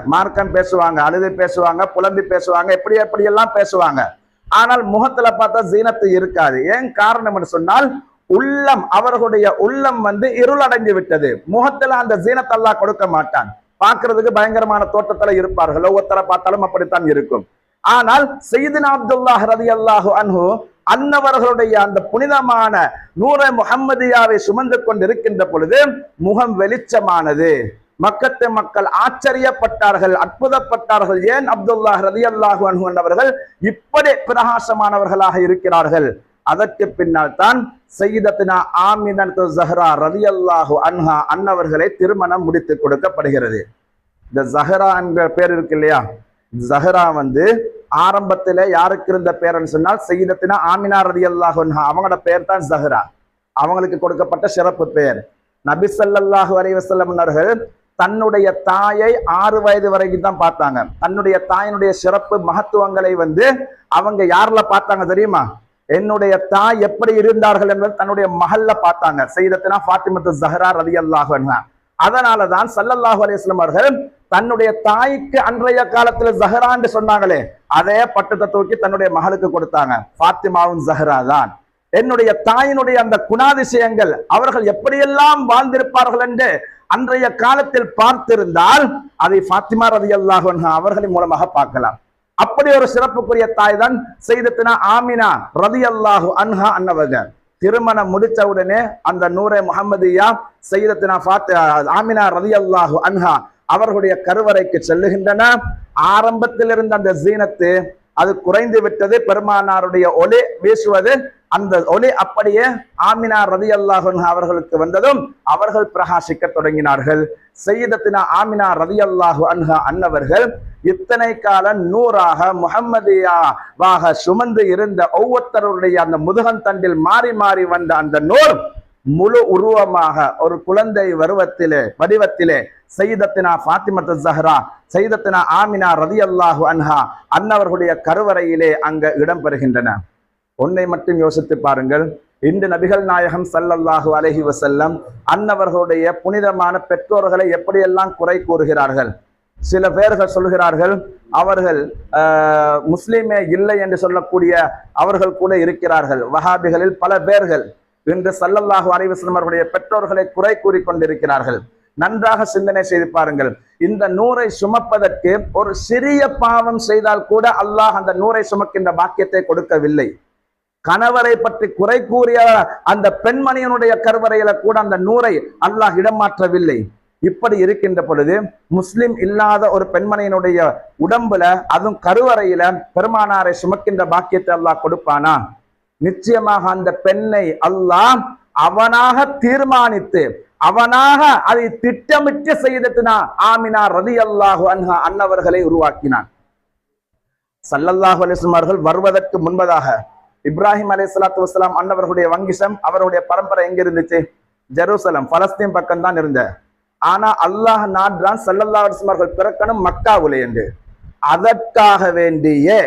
அழுது பேசுவாங்க, புலம்பி பேசுவாங்க, எப்படியெல்லாம் பேசுவாங்க. ஆனால் முகத்துல பார்த்தா ஜீனத்து இருக்காது. ஏன் காரணம் என்று சொன்னால், உள்ளம் அவர்களுடைய உள்ளம் இருளடைஞ்சு விட்டது. முகத்துல அந்த ஜீனத்தை அல்லாஹ் கொடுக்க மாட்டான். பார்க்கிறதுக்கு பயங்கரமான தோட்டத்துல இருப்பார்கள், ஒவ்வொருத்தரை பார்த்தாலும் அப்படித்தான் இருக்கும். ஆனால் சையதுனா அப்துல்லாஹ் ரலியல்லாஹு அன்ஹு அன்னவர்களுடைய அந்த புனிதமான நூரை முஹம்மதியாவை சுமந்து கொண்டிருக்கின்ற பொழுது முகம் வெளிச்சமானது. மக்கத்து மக்கள் ஆச்சரியப்பட்டார்கள், அற்புதப்பட்டார்கள். ஏன் அப்துல்லாஹ் ரலியல்லாஹு அன்ஹு அவர்கள் இப்படி பிரகாசமானவர்களாக இருக்கிறார்கள்? அதற்கு பின்னால் தான் சையதத்துனா ஆமினத்து ஸஹ்ரா ரலியல்லாஹு அன்ஹா அன்னவர்களை திருமணம் முடித்து கொடுக்கப்படுகிறது. இந்த ஸஹ்ரா என்ற பேர் இருக்கு இல்லையா, ஸஹ்ரா ஆரம்பத்துல யாருக்கு இருந்த பேர்னு சொன்னால் சையதத்துனா ஆமினா ரலியல்லாஹு அன்ஹா, அவங்களோட பேர் தான் ஸஹ்ரா. அவங்களுக்கு கொடுக்கப்பட்ட சிறப்பு பெயர். நபி ஸல்லல்லாஹு அலைஹி வஸல்லம் அவர்கள் தன்னுடைய தாயை 6 வயது வரைக்கும் தான் பார்த்தாங்க. தன்னுடைய தாயினுடைய சிறப்பு மகத்துவங்களை அவங்க யாருல பார்த்தாங்க தெரியுமா? என்னுடைய தாய் எப்படி இருந்தார்கள் என்பது தன்னுடைய மகள்ல பார்த்தாங்க, சையதத்துனா ஃபாத்திமத்து ஸஹ்ரா ரலியல்லாஹு அன்ஹா. அதனாலதான் ஸல்லல்லாஹு அலைஹி வஸல்லம் அவர்கள் தன்னுடைய தாய்க்கு அன்றைய காலத்துல ஸஹ்ரா என்று சொன்னாங்களே, அதே பட்டத்தை தூக்கி தன்னுடைய மகளுக்கு கொடுத்தாங்க. ஃபாத்திமாவும் ஸஹ்ரா தான். என்னுடைய தாயினுடைய அந்த குணாதிசயங்கள், அவர்கள் எப்படியெல்லாம் வாழ்ந்திருப்பார்கள் என்று அன்றைய காலத்தில் பார்த்திருந்தால் அதை ஃபாத்திமா ரலியல்லாஹு அன்ஹா அவர்களின் மூலமாக பார்க்கலாம். அப்படி ஒரு சிறப்புக்குரிய தாய் தான் சையதத்துனா ஆமினா ரலியல்லாஹு அன்ஹா அன்னவங்க. திருமணம் முடிச்ச உடனே அந்த நூரை முஹம்மதியா சையதத்துனா ஆமினா ரலியல்லாஹு அன்ஹா அவர்களுடைய கருவறைக்கு செல்லுகின்றன. ஆரம்பத்தில் இருந்த அந்த ஜீனத்து அது குறைந்து விட்டது. பெருமானாருடைய ஒளி வீசுவது, அந்த ஒளி அப்படியே ஆமினா ரலியல்லாஹு அன்ஹா அவர்களுக்கு வந்ததும் அவர்கள் பிரகாசிக்க தொடங்கினார்கள். சையதத்துனா ஆமினா ரலியல்லாஹு அன்ஹா அன்னவர்கள் இத்தனை கால நூறாக முஹம்மதியாவாக சுமந்து இருந்த ஒவ்வொருத்தருடைய அந்த முதுகந்தண்டில் மாறி மாறி வந்த அந்த நூர் முழு உருவமாக ஒரு குழந்தை வடிவத்திலே சையதத்துனா ஃபாத்திமத்து ஸஹ்ரா, சையதத்துனா ஆமினா ரலியல்லாஹு அன்ஹா அன்னவர்களுடைய கருவறையிலே அங்க இடம் பெறுகின்றன. ஒன்றை மட்டும் யோசித்து பாருங்கள். இன்று நபிகள் நாயகம் ஸல்லல்லாஹு அலைஹி வஸல்லம் அன்னவர்களுடைய புனிதமான பெற்றோர்களை எப்படியெல்லாம் குறை கூறுகிறார்கள். சில பேர்கள் சொல்கிறார்கள் அவர்கள் முஸ்லிமே இல்லை என்று சொல்லக்கூடிய அவர்கள் கூட இருக்கிறார்கள். வஹாபிகளில் பல பேர்கள் இன்று ஸல்லல்லாஹு அலைஹி வஸல்லம் அவர்களுடைய பெற்றோர்களை குறை கூறிக்கொண்டிருக்கிறார்கள். நன்றாக சிந்தனை செய்து பாருங்கள். இந்த நூரை சுமப்பதற்கு ஒரு சிறிய பாவம் செய்தால் கூட அல்லாஹ் அந்த நூரை சுமக்கின்ற பாக்கியத்தை கொடுக்கவில்லை. கணவரை பற்றி குறை கூறிய அந்த பெண்மணியினுடைய கருவறையில கூட அந்த நூரை அல்லாஹ் இடமாற்றவில்லை. இப்படி இருக்கின்ற பொழுது முஸ்லிம் இல்லாத ஒரு பெண்மணியினுடைய உடம்புல, அதுவும் கருவறையில பெருமானாரை சுமக்கின்ற பாக்கியத்தை அல்லாஹ் கொடுப்பானா? நிச்சயமாக அந்த பெண்ணை அல்லாஹ் அவனாக தீர்மானித்து அவனாக அதை திட்டமிட்டு சையதத்துனா ஆமினா ரலியல்லாஹு அன்ஹா அன்னவர்களை உருவாக்கினான். ஸல்லல்லாஹு அலைஹி வஸல்லம் அவர்கள் வருவதற்கு முன்பதாக இப்ராஹிம் அலைஹிஸ்ஸலாத்து வஸ்ஸலாம் அன்னவர்களுடைய வங்கிசம், அவருடைய பரம்பரை எங்க இருந்துச்சு? ஜெருசலம், பலஸ்தீன் பக்கம் தான் இருந்த. ஆனா அல்லாஹ் நாடுறான் ஸல்லல்லாஹு அலைஹி வஸல்லம் அவர்கள் பிறக்கணும் மக்காவுல என்று. அதற்காக வேண்டியே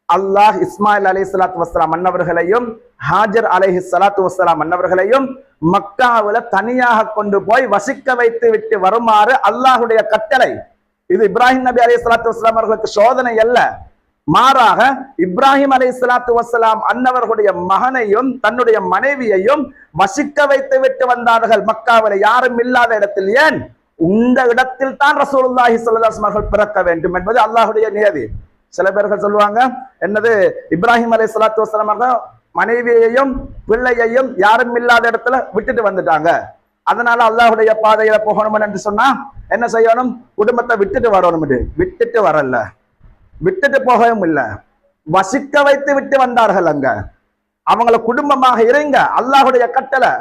அல்லாஹ் இஸ்மாயில் அலைஹிஸ்ஸலாத்து வஸ்ஸலாம் அன்னவர்களையும் ஹாஜர் அலைஹிஸ்ஸலாத்து வஸ்ஸலாம் அன்னவர்களையும் மக்காவுல தனியாக கொண்டு போய் வசிக்க வைத்து விட்டு வருமாறு அல்லாஹுடைய கட்டளை. இது இப்ராஹிம் நபி அலைஹிஸ்ஸலாத்து வஸ்ஸலாம் அவர்களுக்கு சோதனை அல்ல, மாறாக இப்ராஹிம் அலைஹிஸ்ஸலாத்து வஸ்ஸலாம் அன்னவர்களுடைய மகனையும் தன்னுடைய மனைவியையும் வசிக்க வைத்து விட்டு வந்தார்கள் மக்காவில, யாரும் இல்லாத இடத்தில். ஏன்? இந்த இடத்தில் தான் ரசூலுல்லாஹி ஸல்லல்லாஹு அலைஹி வஸல்லம் அவர்கள் பிறக்க வேண்டும் என்பது அல்லாஹ்வுடைய நியதி. சில பேர்கள் சொல்லுவாங்க, என்னது இப்ராஹிம் அலைஹிஸ்ஸலாத்து வஸ்ஸலாம் அவர்கள் மனைவியையும் பிள்ளையையும் யாரும் இல்லாத இடத்துல விட்டுட்டு வந்துட்டாங்க, அதனால அல்லாஹ்வுடைய பாதையில போகணும் என்று சொன்னா என்ன செய்யணும்? குடும்பத்தை விட்டுட்டு வரணும். விட்டுட்டு வரல, விட்டுட்டு போகவும் இல்லை, வசிக்க வைத்து விட்டு வந்தார்கள். அங்க அவங்கள குடும்பமாக இருங்க, அல்லாஹுடைய கட்டளை.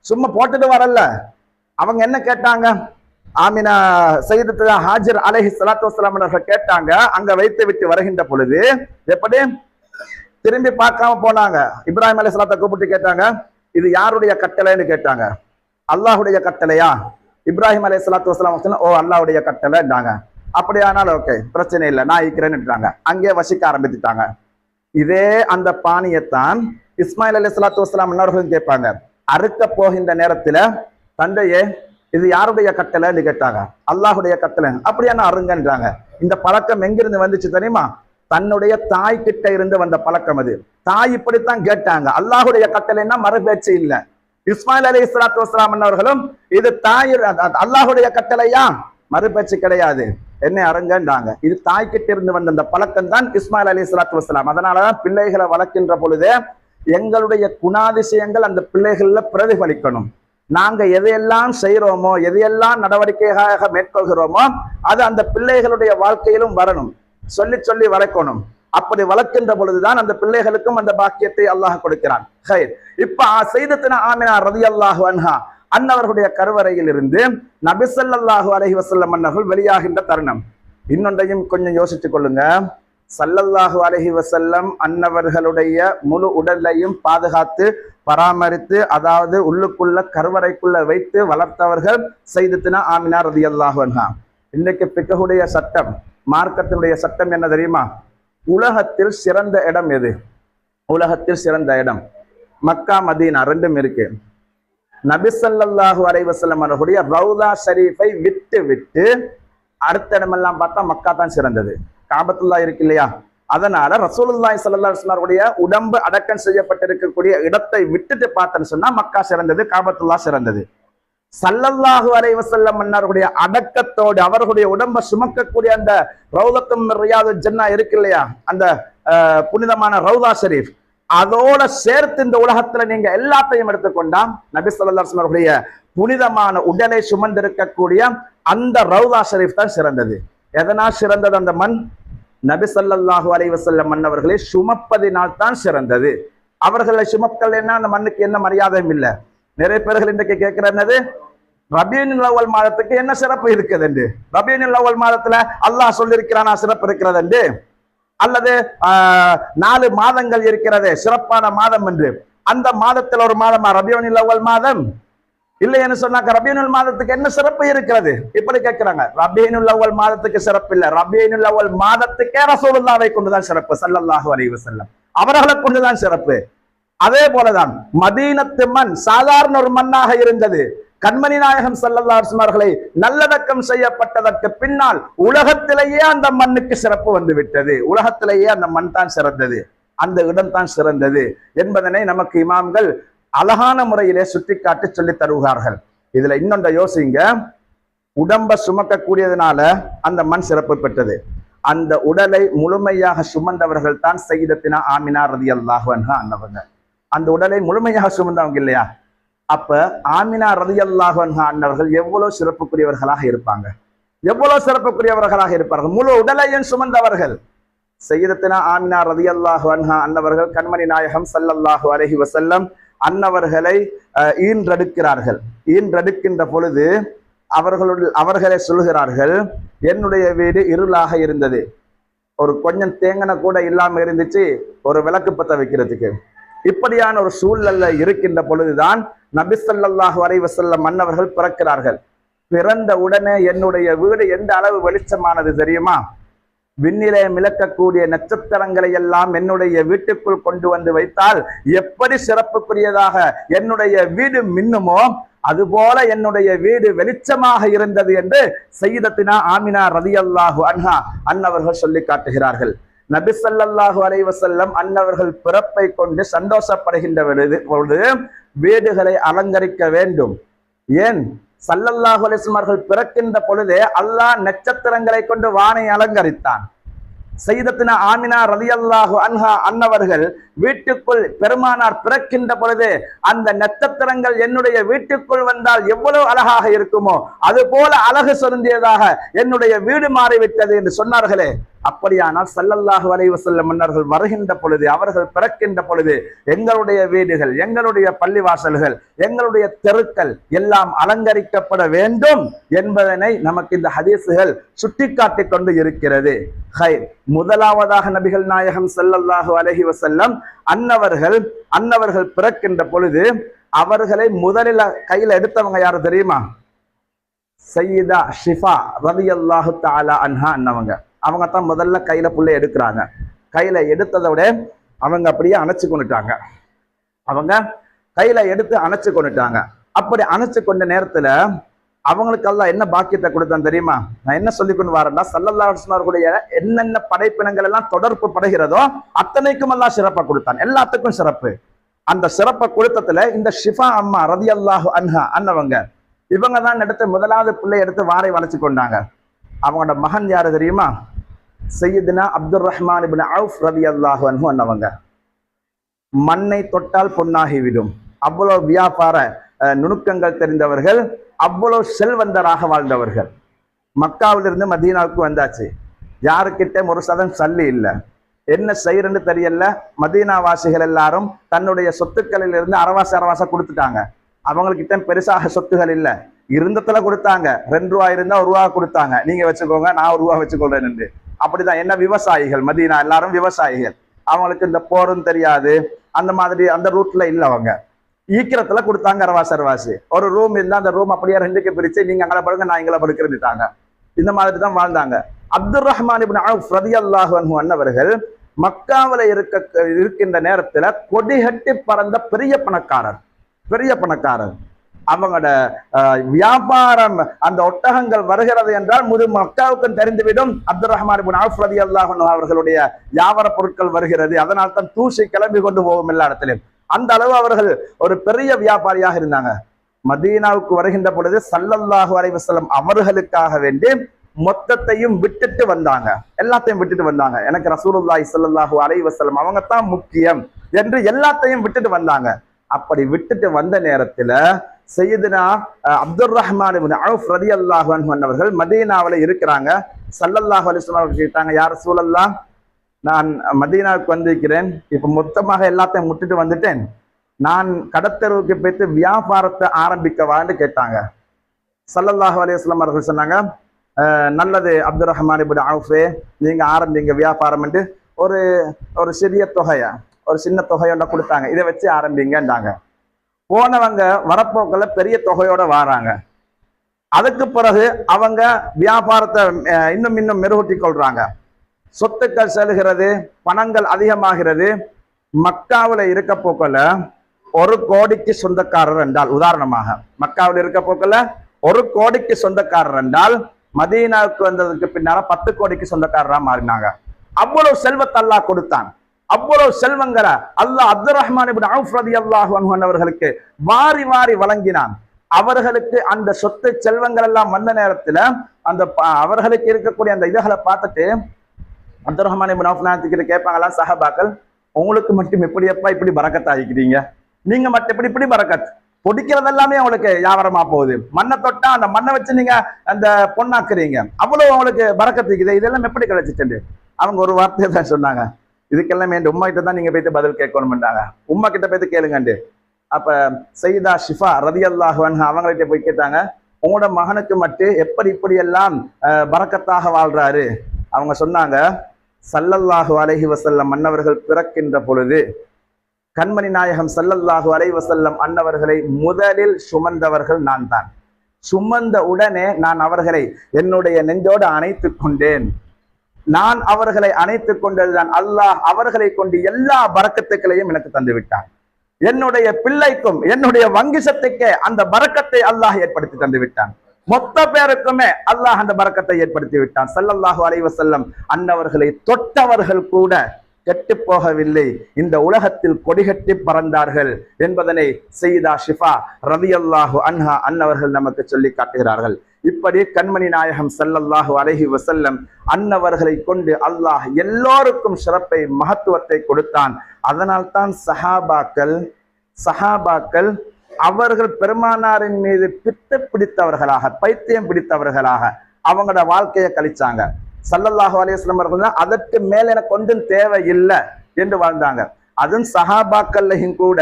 சும்மா போட்டுட்டு வரல. அவங்க என்ன கேட்டாங்க? ஆமினா சையதத்துனா ஹாஜர் அலைஹி ஸலாத்து வஸலாம் அவர்கள் கேட்டாங்க. அங்க வைத்து விட்டு வருகின்ற பொழுது எப்படி திரும்பி பார்க்காம போனாங்க. இப்ராஹிம் அலைஹிஸ்ஸலாத்தை கூப்பிட்டு கேட்டாங்க, இது யாருடைய கட்டளைன்னு கேட்டாங்க. அல்லாஹுடைய கட்டளையா? இப்ராஹிம் அலைஹிஸ்ஸலாத்து வஸலாம் ஓ அல்லாஹ்வுடைய கட்டளைன்றாங்க. அப்படியானால் ஓகே, பிரச்சனை இல்லை, நான் இருக்கிறேன்னுட்டாங்க. அங்கே வசிக்க ஆரம்பித்துட்டாங்க. இதே அந்த பானியத்தான் இஸ்மாயில் அலைஹிஸ்ஸலாத்து வஸலாம் அவர்களும் கேட்பாங்க. அறுக்க போகின்ற நேரத்துல, தந்தையே இது யாருடைய கட்டளைன்னு கேட்டாங்க. அல்லாஹுடைய கட்டளை. அப்படியான அருங்கன்றாங்க. இந்த பழக்கம் எங்கிருந்து வந்துச்சு தெரியுமா? தன்னுடைய தாய் கிட்ட இருந்து வந்த பழக்கம் அது. தாய் இப்படித்தான் கேட்டாங்க. அல்லாஹுடைய கட்டளைன்னா மறுபேச்சு இல்ல. இஸ்மாயில் அலைஹிஸ்ஸலாத்து வஸலாம் அவர்களும் இது தாய் அல்லாஹுடைய கட்டளையா? மறுபேச்சு கிடையாது. என்ன அருங்கன்றாங்க. இது தாய் கிட்ட இருந்து வந்த அந்த பழக்கம் தான் இஸ்மாயில் அலைஹிஸ்ஸலாத்து வஸலாம். அதனாலதான் பிள்ளைகளை வளர்க்கின்ற பொழுது எங்களுடைய குணாதிசயங்கள் அந்த பிள்ளைகள்ல பிரதிபலிக்கணும். நாங்க எதையெல்லாம் செய்யறோமோ, எதையெல்லாம் நடவடிக்கையாக மேற்கொள்கிறோமோ அது அந்த பிள்ளைகளுடைய வாழ்க்கையிலும் வரணும். சொல்லி சொல்லி வளர்க்கணும். அப்படி வளர்க்கின்ற பொழுதுதான் அந்த பிள்ளைகளுக்கும் அந்த பாக்கியத்தை அல்லாஹ் கொடுக்கிறான். இப்ப சையதத்துனா ஆமினா ரலியல்லாஹு அன்ஹா அன்னவர்களுடைய கருவறையில் இருந்து நபி ஸல்லல்லாஹு அலைஹி வஸல்லம் அன்னவர்கள் வெளியாகின்ற தருணம். இன்னொன்றையும் கொஞ்சம் யோசித்துக் கொள்ளுங்க. ஸல்லல்லாஹு அலைஹி வஸல்லம் அன்னவர்களுடைய முழு உடலையும் பாதுகாத்து பராமரித்து, அதாவது உள்ளுக்குள்ள கருவறைக்குள்ள வைத்து வளர்த்தவர்கள் சையதத்துனா ஆமினா ரலியல்லாஹு அன்ஹா. இன்னைக்கு பிக்ஹுடைய சட்டம், மார்க்கத்தினுடைய சட்டம் என்ன தெரியுமா? உலகத்தில் சிறந்த இடம் எது? உலகத்தில் சிறந்த இடம் மக்கா மதீனா ரெண்டும் இருக்கு. நபி ஸல்லல்லாஹு அலைஹி வஸல்லம் அவர்களுடைய ரவுதா ஷரீஃபை விட்டு விட்டு அடுத்த இடமெல்லாம் பார்த்தா மக்கா தான் சிறந்தது. காபத்துல்லா இருக்கு இல்லையா? அதனால ரசூலுல்லாஹி ஸல்லல்லாஹு அலைஹி வஸல்லம் உடம்பு அடக்கம் செய்யப்பட்டிருக்கக்கூடிய இடத்தை விட்டுட்டு பார்த்தேன்னு சொன்னா மக்கா சிறந்தது, காபத்துல்லா சிறந்தது. ஸல்லல்லாஹு அலைஹி வஸல்லம் அவர்களுடைய அடக்கத்தோடு அவர்களுடைய உடம்பை சுமக்கக்கூடிய அந்த ரௌதத்தும் ரியாதுல் ஜன்னா இருக்கு இல்லையா, அந்த புனிதமான ரவுதா ஷரீஃப், அதோட சேர்த்து இந்த உலகத்துல நீங்க எல்லாத்தையும் எடுத்துக்கொண்டா நபி ஸல்லல்லாஹு அலைஹி வஸல்லம் அவர்களுடைய புனிதமான உடலை சுமந்திருக்கக்கூடிய அந்த ரவுதா ஷரீஃப் தான் சிறந்தது. எதனால் சிறந்தது? அந்த மண் நபி ஸல்லல்லாஹு அலைஹி வஸல்லம் அவர்களை சுமப்பதினால் தான் சிறந்தது. அவர்களை சுமக்கலைன்னா அந்த மண்ணுக்கு என்ன மரியாதையும் இல்லை. நிறைய பேர்கள் இன்றைக்கு கேட்கிற என்னது, ரபீஉல் அவ்வல் மாதத்துக்கு என்ன சிறப்பு இருக்குது என்று. ரபீஉல் அவ்வல் மாதத்துல அல்லாஹ் சொல்லியிருக்கிறானா சிறப்பு இருக்கிறது என்று? அல்லது 4 மாதங்கள் இருக்கிறது சிறப்பான மாதம் என்று, அந்த மாதத்தில் ஒரு மாதமா ரபீஉல் அவ்வல் மாதம்? இல்லைன்னு சொன்னாக்க ரபீஉல் மாதத்துக்கு என்ன சிறப்பு இருக்கிறது? இப்படி கேட்கிறாங்க. ரபீஉல் அவ்வல் மாதத்துக்கு சிறப்பு இல்லை. ரபீஉல் அவ்வல் மாதத்துக்கே ரசூலுல்லாஹ்வை கொண்டுதான் சிறப்பு. ஸல்லல்லாஹு அலைஹி வஸல்லம் அவர்களை கொண்டுதான் சிறப்பு. அதே போலதான் மதீனத்து மண் சாதாரண ஒரு மண்ணாக இருந்தது. கண்மணி நாயகம் ஸல்லல்லாஹு அலைஹி வஸல்லம் அவர்களை நல்லடக்கம் செய்யப்பட்டதற்கு பின்னால் உலகத்திலேயே அந்த மண்ணுக்கு சிறப்பு வந்து விட்டது. உலகத்திலேயே அந்த மண் தான் சிறந்தது, அந்த இடம் தான் சிறந்தது என்பதனை நமக்கு இமாம்கள் அழகான முறையிலே சுட்டிக்காட்டி சொல்லி தருகிறார்கள். இதுல இன்னொன்றை யோசிங்க. உடம்ப சுமக்கக்கூடியதுனால அந்த மண் சிறப்பு பெற்றது. அந்த உடலை முழுமையாக சுமந்தவர்கள் தான் சையதத்துனா ஆமினா ரலியல்லாஹு அன்ஹா அன்னவங்க. அந்த உடலை முழுமையாக சுமந்தவங்க இல்லையா? அப்ப ஆமினா ரலியல்லாஹு அன்ஹா அன்னவர்கள் எவ்வளவு சிறப்புக்குரியவர்களாக இருப்பாங்க, எவ்வளவு சிறப்புக்குரியவர்களாக இருப்பார்கள். முழு உடலையும் சுமந்தவர்கள் சையதத்துனா ஆமினா ரலியல்லாஹு அன்ஹா அன்னவர்கள் கண்மணி நாயகம் ஸல்லல்லாஹு அலைஹி வஸல்லம் அன்னவர்களை ஈன்றெடுக்கிறார்கள். ஈன்றெடுக்கின்ற பொழுது அவர்களை சொல்கிறார்கள், என்னுடைய வீடு இருளாக இருந்தது, ஒரு கொஞ்சம் தேங்கன கூட இல்லாம இருந்துச்சு ஒரு விளக்கு பத்த வைக்கிறதுக்கு. இப்படியான ஒரு சூழல்ல இருக்கின்ற பொழுதுதான் நபி ஸல்லல்லாஹு அலைஹி வஸல்லம் அன்னவர்கள் பிறக்கிறார்கள். பிறந்த உடனே என்னுடைய வீடு எந்த அளவு வெளிச்சமானது தெரியுமா? விண்ணிலே மிளக்கக்கூடிய நட்சத்திரங்களை எல்லாம் என்னுடைய வீட்டுக்குள் கொண்டு வந்து வைத்தால் எப்படி சிறப்புக்குரியதாக என்னுடைய வீடு மின்னுமோ அதுபோல என்னுடைய வீடு வெளிச்சமாக இருந்தது என்று சையதத்துனா ஆமினா ரலியல்லாஹு அன்ஹா அன்னவர்கள் சொல்லி காட்டுகிறார்கள். நபி ஸல்லல்லாஹு அலைஹி வஸல்லம் அன்னவர்கள் பிறப்பை கொண்டு சந்தோஷப்படுகின்ற பொழுது வீடுகளை அலங்கரிக்க வேண்டும். ஏன்? ஸல்லல்லாஹு அலைஹி வஸல்லம் அவர்கள் பிறக்கின்ற பொழுதே அல்லாஹ் நட்சத்திரங்களை கொண்டு வானை அலங்கரித்தான். சையதத்துனா ஆமினா ரலியல்லாஹு அன்ஹா அன்னவர்கள் வீட்டுக்குள் பெருமானார் பிறக்கின்ற பொழுது அந்த நட்சத்திரங்கள் என்னுடைய வீட்டுக்குள் வந்தால் எவ்வளவு அழகாக இருக்குமோ அது போல அழகு சொருந்தியதாக என்னுடைய வீடு மாறிவிட்டது என்று சொன்னார்களே. அப்படியானால் ஸல்லல்லாஹு அலைஹி வஸல்லம் மன்னர்கள் வருகின்ற பொழுது, அவர்கள் பிறக்கின்ற பொழுது எங்களுடைய வீடுகள், எங்களுடைய பள்ளிவாசல்கள், எங்களுடைய தெருக்கள் எல்லாம் அலங்கரிக்கப்பட வேண்டும் என்பதனை நமக்கு இந்த ஹதீசுகள் சுட்டிக்காட்டிக் கொண்டு இருக்கிறது. முதலாவதாக நபிகள் நாயகம் ஸல்லல்லாஹு அலைஹி வஸல்லம் அன்னவர்கள் பிறக்கின்ற பொழுது அவர்களை முதலில் கையில எடுத்தவங்க யாரு தெரியுமா? சையதா ஷிஃபா ரலியல்லாஹு தஆலா அன்ஹா அன்னவங்க. அவங்க தான் முதல்ல கையில புள்ளை எடுக்கிறாங்க. கையில எடுத்ததை விட அவங்க அப்படியே அணைச்சு கொண்டுட்டாங்க. அவங்க கையில எடுத்து அணைச்சு கொண்டுட்டாங்க. அப்படி அணைச்சு கொண்ட நேரத்துல அவங்களுக்கு எல்லாம் என்ன பாக்கியத்தை கொடுத்தான் தெரியுமா? நான் என்ன சொல்லி கொண்டு வரேன்னா, ஸல்லல்லாஹு அலைஹி வஸல்லம் என்னென்ன படைப்பினங்கள் எல்லாம் தொடர்பு படுகிறதோ அத்தனைக்கும் எல்லாம் சிறப்பை கொடுத்தான். எல்லாத்துக்கும் சிறப்பு. அந்த சிறப்பை கொடுத்ததுல இந்த ஷிஃபா அம்மா ரலியல்லாஹு அன்ஹா அன்னவங்க இவங்க தான் எடுத்து முதலாவது பிள்ளை எடுத்து வாரை வளைச்சு கொண்டாங்க. அவங்களோட மகன் யாரு தெரியுமா? சையதுனா அப்துர் ரஹ்மான் இப்னு அவுஃப் ரலியல்லாஹு அன்ஹு அன்னவங்க. மண்ணை தொட்டால் பொன்னாகிவிடும், அவ்வளவு வியாபார நுணுக்கங்கள் தெரிந்தவர்கள், அவ்வளவு செல்வந்தராக வாழ்ந்தவர்கள். மக்காவிலிருந்து மதீனாவுக்கு வந்தாச்சு. யாருக்கிட்ட ஒரு சதம் சல்லி இல்லை, என்ன செய்யறன்னு தெரியல. மதீனா வாசிகள் எல்லாரும் தன்னுடைய சொத்துக்களில் இருந்து அரவாச கொடுத்துட்டாங்க. அவங்கக்கிட்ட பெருசாக சொத்துகள் இல்லை, இருந்தத்துல கொடுத்தாங்க. 2 ரூபா இருந்தா 1 ரூபா கொடுத்தாங்க, நீங்க வச்சுக்கோங்க நான் 1 ரூபா வச்சுக்கொள்றேன்னு. அப்படிதான். என்ன விவசாயிகள், மதீனா எல்லாரும் விவசாயிகள். அவங்களுக்கு இந்த போரும் தெரியாது, அந்த மாதிரி அந்த ரூட்ல இல்ல. அவங்க ஈக்கிரத்துல கொடுத்தாங்க அரவாசி. ஒரு ரூம் இருந்தா அந்த ரூம் அப்படியே 2க்கு பிரிச்சு நீங்க அங்கே படுங்க நான் இங்கே படுக்கிறேன்னுட்டாங்க. இந்த மாதிரி தான் வாழ்ந்தாங்க. அப்துர் ரஹ்மான் இப்னு அவுஃப் ரலியல்லாஹு அன்ஹு அன்னவர்கள் மக்காவில இருக்கின்ற நேரத்துல கொடிகட்டி பறந்த பெரிய பணக்காரர். அவங்களோட வியாபாரம், அந்த ஒட்டகங்கள் வருகிறது என்றால் முழு மக்காவுக்கும் தெரிந்துவிடும் அப்துர் ரஹ்மான் இப்னு அவுஃப் ரலியல்லாஹு அன்ஹு அவர்களுடைய வியாபார பொருட்கள் வருகிறது. அதனால் தான் தூசி கிளம்பி கொண்டு போகும் எல்லா இடத்திலும். அந்த அளவு அவர்கள் ஒரு பெரிய வியாபாரியாக இருந்தாங்க. மதீனாவுக்கு வருகின்ற பொழுது ஸல்லல்லாஹு அலைஹி வஸல்லம் அவர்களுக்காக வேண்டி மொத்தத்தையும் விட்டுட்டு வந்தாங்க, எல்லாத்தையும் விட்டுட்டு வந்தாங்க. எனக்கு ரசூலுல்லாஹி ஸல்லல்லாஹு அலைஹி வஸல்லம் அவங்க தான் முக்கியம் என்று எல்லாத்தையும் விட்டுட்டு வந்தாங்க. அப்படி விட்டுட்டு வந்த நேரத்துல சையதுனா அப்துர் ரஹ்மான் இப்னு அவுஃப் ரலியல்லாஹு அன்ஹு அவர்கள் மதீனாவுல இருக்கிறாங்க. ஸல்லல்லாஹு அலைஹி வஸல்லம் கேட்டாங்க, யா ரசூலல்லாஹ், நான் மதீனாவுக்கு வந்திருக்கிறேன், இப்ப மொத்தமாக எல்லாத்தையும் விட்டுட்டு வந்துட்டேன், நான் கடத்தெருவுக்கு போயிட்டு வியாபாரத்தை ஆரம்பிக்கவான்னு கேட்டாங்க. ஸல்லல்லாஹு அலைஹி வஸல்லம் அவர்கள் சொன்னாங்க, நல்லது அப்துர் ரஹ்மான் இப்னு அவுஃபே, நீங்க ஆரம்பிங்க வியாபாரம் என்று ஒரு சிறிய தொகையா, ஒரு சின்ன தொகையோட கொடுத்தாங்க. இதை வச்சு ஆரம்பிங்கன்றாங்க. போனவங்க வரப்போக்கில் பெரிய தொகையோட வராங்க. அதுக்கு பிறகு அவங்க வியாபாரத்தை இன்னும் மெருகூட்டி கொள்றாங்க. சொத்துக்கள் செல்கிறது, பணங்கள் அதிகமாகிறது. மக்காவில் இருக்க போக்கல 1 கோடிக்கு சொந்தக்காரர் என்றால், உதாரணமாக மக்காவில் இருக்க போக்கல 1 கோடிக்கு சொந்தக்காரர் என்றால் மதீனாவுக்கு வந்ததுக்கு பின்னால 10 கோடிக்கு சொந்தக்காரரா மாறினாங்க. அவ்வளவு செல்வத்தை அல்லாஹ் கொடுத்தான். அவ்வளவு செல்வங்களை அல்லாஹ் அப்துர் ரஹ்மான் இப்னு அவுஃப் ரலியல்லாஹு அன்ஹு அவர்களுக்கு வாரி வாரி வழங்கினான். அவர்களுக்கு அந்த சொத்து செல்வங்கள் எல்லாம் வந்த நேரத்துல அந்த அவர்களுக்கு இருக்கக்கூடிய அந்த இதுகளை பார்த்துட்டு அப்துர் ரஹ்மான் இப்னு அவுஃப் கிட்ட கேட்பாங்களாம் சஹாபாக்கள், உங்களுக்கு மட்டும் எப்படியப்பா இப்படி பரக்கத் ஆகிக்கிறீங்க, நீங்க மட்டும் இப்படி பரக்கத், பொடிக்கிறது எல்லாமே உங்களுக்கு வியாபாரமா போகுது, மண்ணை தொட்டா அந்த மண்ணை வச்சு நீங்க அந்த பொண்ணாக்குறீங்க, அவ்வளவு உங்களுக்கு பரக்கத்துக்குது, இதெல்லாம் எப்படி கிடைச்சிட்டு? அவங்க ஒரு வார்த்தையை தான் சொன்னாங்க, இதுக்கெல்லாம் என் உம்மா கிட்ட தான் நீங்க போயிட்டு பதில் கேட்கணும்ன்றாங்க. உம்மா கிட்ட போயிட்டு கேளுங்கண்டு. அப்ப சையதா ஷிஃபா ரலியல்லாஹு அன்ஹா அவங்கள்ட்ட போய் கேட்டாங்க, உங்களோட மகனுக்கு மட்டும் இப்படி எல்லாம் பரக்கத்தாக வாழ்றாரு? அவங்க சொன்னாங்க, ஸல்லல்லாஹு அலைஹி வஸல்லம் அன்னவர்கள் பிறக்கின்ற பொழுது கண்மணி நாயகம் ஸல்லல்லாஹு அலைஹி வஸல்லம் அன்னவர்களை முதலில் சுமந்தவர்கள் நான் தான். சுமந்த உடனே நான் அவர்களை என்னுடைய நெஞ்சோடு அணைத்துக் கொண்டேன். நான் அவர்களை அணைத்துக் கொண்டதுதான் அல்லாஹ் அவர்களை கொண்டு எல்லா பரக்கத்துக்களையும் எனக்கு தந்து விட்டான். என்னுடைய பிள்ளைக்கும் என்னுடைய வங்கி சத்துக்கே அந்த பரக்கத்தை அல்லாஹ் ஏற்படுத்தி தந்து விட்டான். மொத்த பேருக்குமே அல்லாஹ் அந்த பரக்கத்தை ஏற்படுத்தி விட்டான். ஸல்லல்லாஹு அலைஹி வஸல்லம் அன்னவர்களை தொட்டவர்கள் கூட கெட்டு போகவில்லை, இந்த உலகத்தில் கொடிகட்டி பறந்தார்கள் என்பதனை சையதா ஷிஃபா ரலியல்லாஹு அன்ஹா அன்னவர்கள் நமக்கு சொல்லி காட்டுகிறார்கள். இப்படி கண்மணி நாயகம் ஸல்லல்லாஹு அலைஹி வஸல்லம் அன்னவர்களை கொண்டு அல்லாஹ் எல்லோருக்கும் சிறப்பை மகத்துவத்தை கொடுத்தான். அதனால் தான் சஹாபாக்கள் அவர்கள் பெருமானாரின் மீது பித்த பிடித்தவர்களாக, பைத்தியம் பிடித்தவர்களாக அவங்களோட வாழ்க்கையை கழிச்சாங்க. ஸல்லல்லாஹு அலைஹி வஸல்லம் அவர்கள் அதற்கு மேல எனக்கு ஒன்றும் தேவை இல்லை என்று வாழ்ந்தாங்க. அதுவும் சஹாபாக்கள்லையும் கூட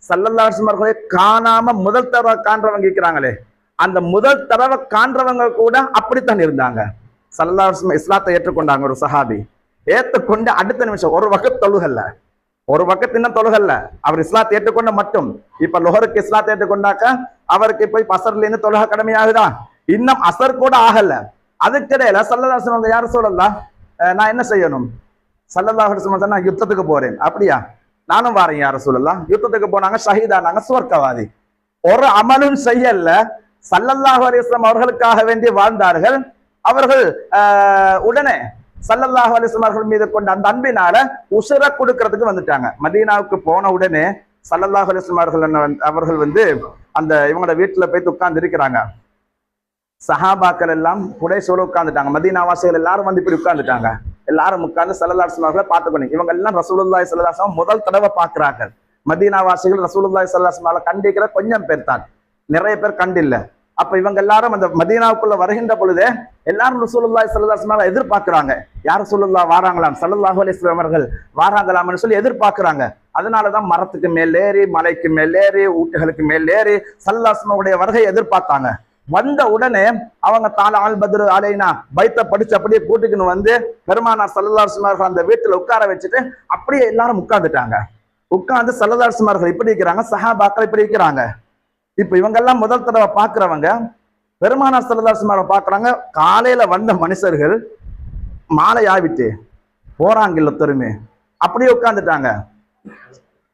ஸல்லல்லாஹு அலைஹி வஸல்லம் அவர்களை காணாம முதல் தடவை காண்றவங்க இருக்கிறாங்களே, அந்த முதல் தடவை காண்றவங்க கூட அப்படித்தான் இருந்தாங்க. ஸல்லல்லாஹு அலைஹி வஸல்லம் இஸ்லாத்தை ஏற்றுக்கொண்டாங்க. ஒரு சஹாபி ஏற்றுக்கொண்டு அடுத்த நிமிஷம் ஒரு வகத் தொழுகல்ல, ஒரு வகத் இன்னும் தொழுகல்ல, அவர் இஸ்லாத்தை ஏற்றுக்கொண்ட மட்டும். இப்ப லொஹருக்கு இஸ்லாத்தை ஏற்றுக்கொண்டாக்க அவருக்கு போய் அசர்ல இருந்து தொழுக கடமையாகுதா? இன்னும் அசர் கூட ஆகல. அதுக்கிடையில ஸல்லல்லாஹு அலைஹி வஸல்லம் யார் சொல்லலாம், நான் என்ன செய்யணும்? ஸல்லல்லாஹு அலைஹி வஸல்லம் நான் யுத்தத்துக்கு போறேன். அப்படியா? நானும் வாரேன் யார சொல்லலாம். யுத்தத்துக்கு போனாங்க, ஷஹீதானாங்க, சுவர்க்கவாதி. ஒரு அமலும் செய்யல, ஸல்லல்லாஹு அலைஹி வஸல்லம் அவர்களுக்காக வேண்டி வாழ்ந்தார்கள். அவர்கள் உடனே ஸல்லல்லாஹு அலைஹி வஸல்லம் அவர்கள் மீது கொண்ட அந்த அன்பினால உசுர கொடுக்கறதுக்கு வந்துட்டாங்க. மதீனாவுக்கு போன உடனே ஸல்லல்லாஹு அலைஹி வஸல்லம் அவர்கள் அந்த இவங்களோட வீட்டுல போய் உட்கார்ந்து இருக்கிறாங்க. சஹாபாக்கள் எல்லாம் புடைசூழ உட்கார்ந்துட்டாங்க. மதீனாவாசிகள் எல்லாரும் இப்படி உட்கார்ந்துட்டாங்க. எல்லாரும் உட்கார்ந்து ஸல்லல்லாஹு அலைஹி வஸல்லம் பார்த்துக்கணும். இவங்க எல்லாம் ரசூலுல்லாஹி ஸல்லல்லாஹு அலைஹி வஸல்லம் முதல் தடவை பார்க்கிறார்கள். மதீனாவாசிகள் ரசூலுல்லாஹி ஸல்லல்லாஹு அலைஹி வஸல்லம் கண்டிக்கிற கொஞ்சம் பேர் தான், நிறைய பேர் கண்டில்ல. அப்ப இவங்க எல்லாரும் அந்த மதீனாவுக்குள்ள வருகின்ற பொழுதே எல்லாரும் ரசூலுல்லாஹி ஸல்லல்லாஹு அலைஹி வஸல்லம் எதிர்பார்க்கிறாங்க. யார் ரசூலுல்லாஹ் வாராங்களாம், ஸல்லல்லாஹு அலைஹி வஸல்லம் அவர்கள் வாராங்களாம்னு சொல்லி எதிர்பார்க்கிறாங்க. அதனாலதான் மரத்துக்கு மேல் ஏறி, மலைக்கு மேல் ஏறி, ஊட்டுகளுக்கு மேல் ஏறி ஸல்லல்லாஹு அலைஹி வஸல்லம் வருகையை எதிர்பார்த்தாங்க. வந்த உடனே அவங்க தால ஆல் பத்ரு அலைனா பைத்த படிச்சு அப்படியே கூட்டிக்கின்னு பெருமானார் ஸல்லல்லாஹு அலைஹி வஸல்லம் அந்த வீட்டுல உட்கார வச்சுட்டு அப்படியே எல்லாரும் உட்கார்ந்துட்டாங்க. உட்கார்ந்து ஸல்லல்லாஹு அலைஹி வஸல்லம் இப்படி இருக்கிறாங்க, சஹாபாக்கள் இப்படி இருக்கிறாங்க. இப்ப இவங்க எல்லாம் முதல் தடவை பாக்குறவங்க பெருமானார் ஸல்லல்லாஹு அலைஹி வஸல்லம் பாக்குறாங்க. காலையில வந்த மனுஷர்கள் மாலை ஆவிட்டு போறாங்க, இல்லத்தருமே அப்படியே உட்கார்ந்துட்டாங்க.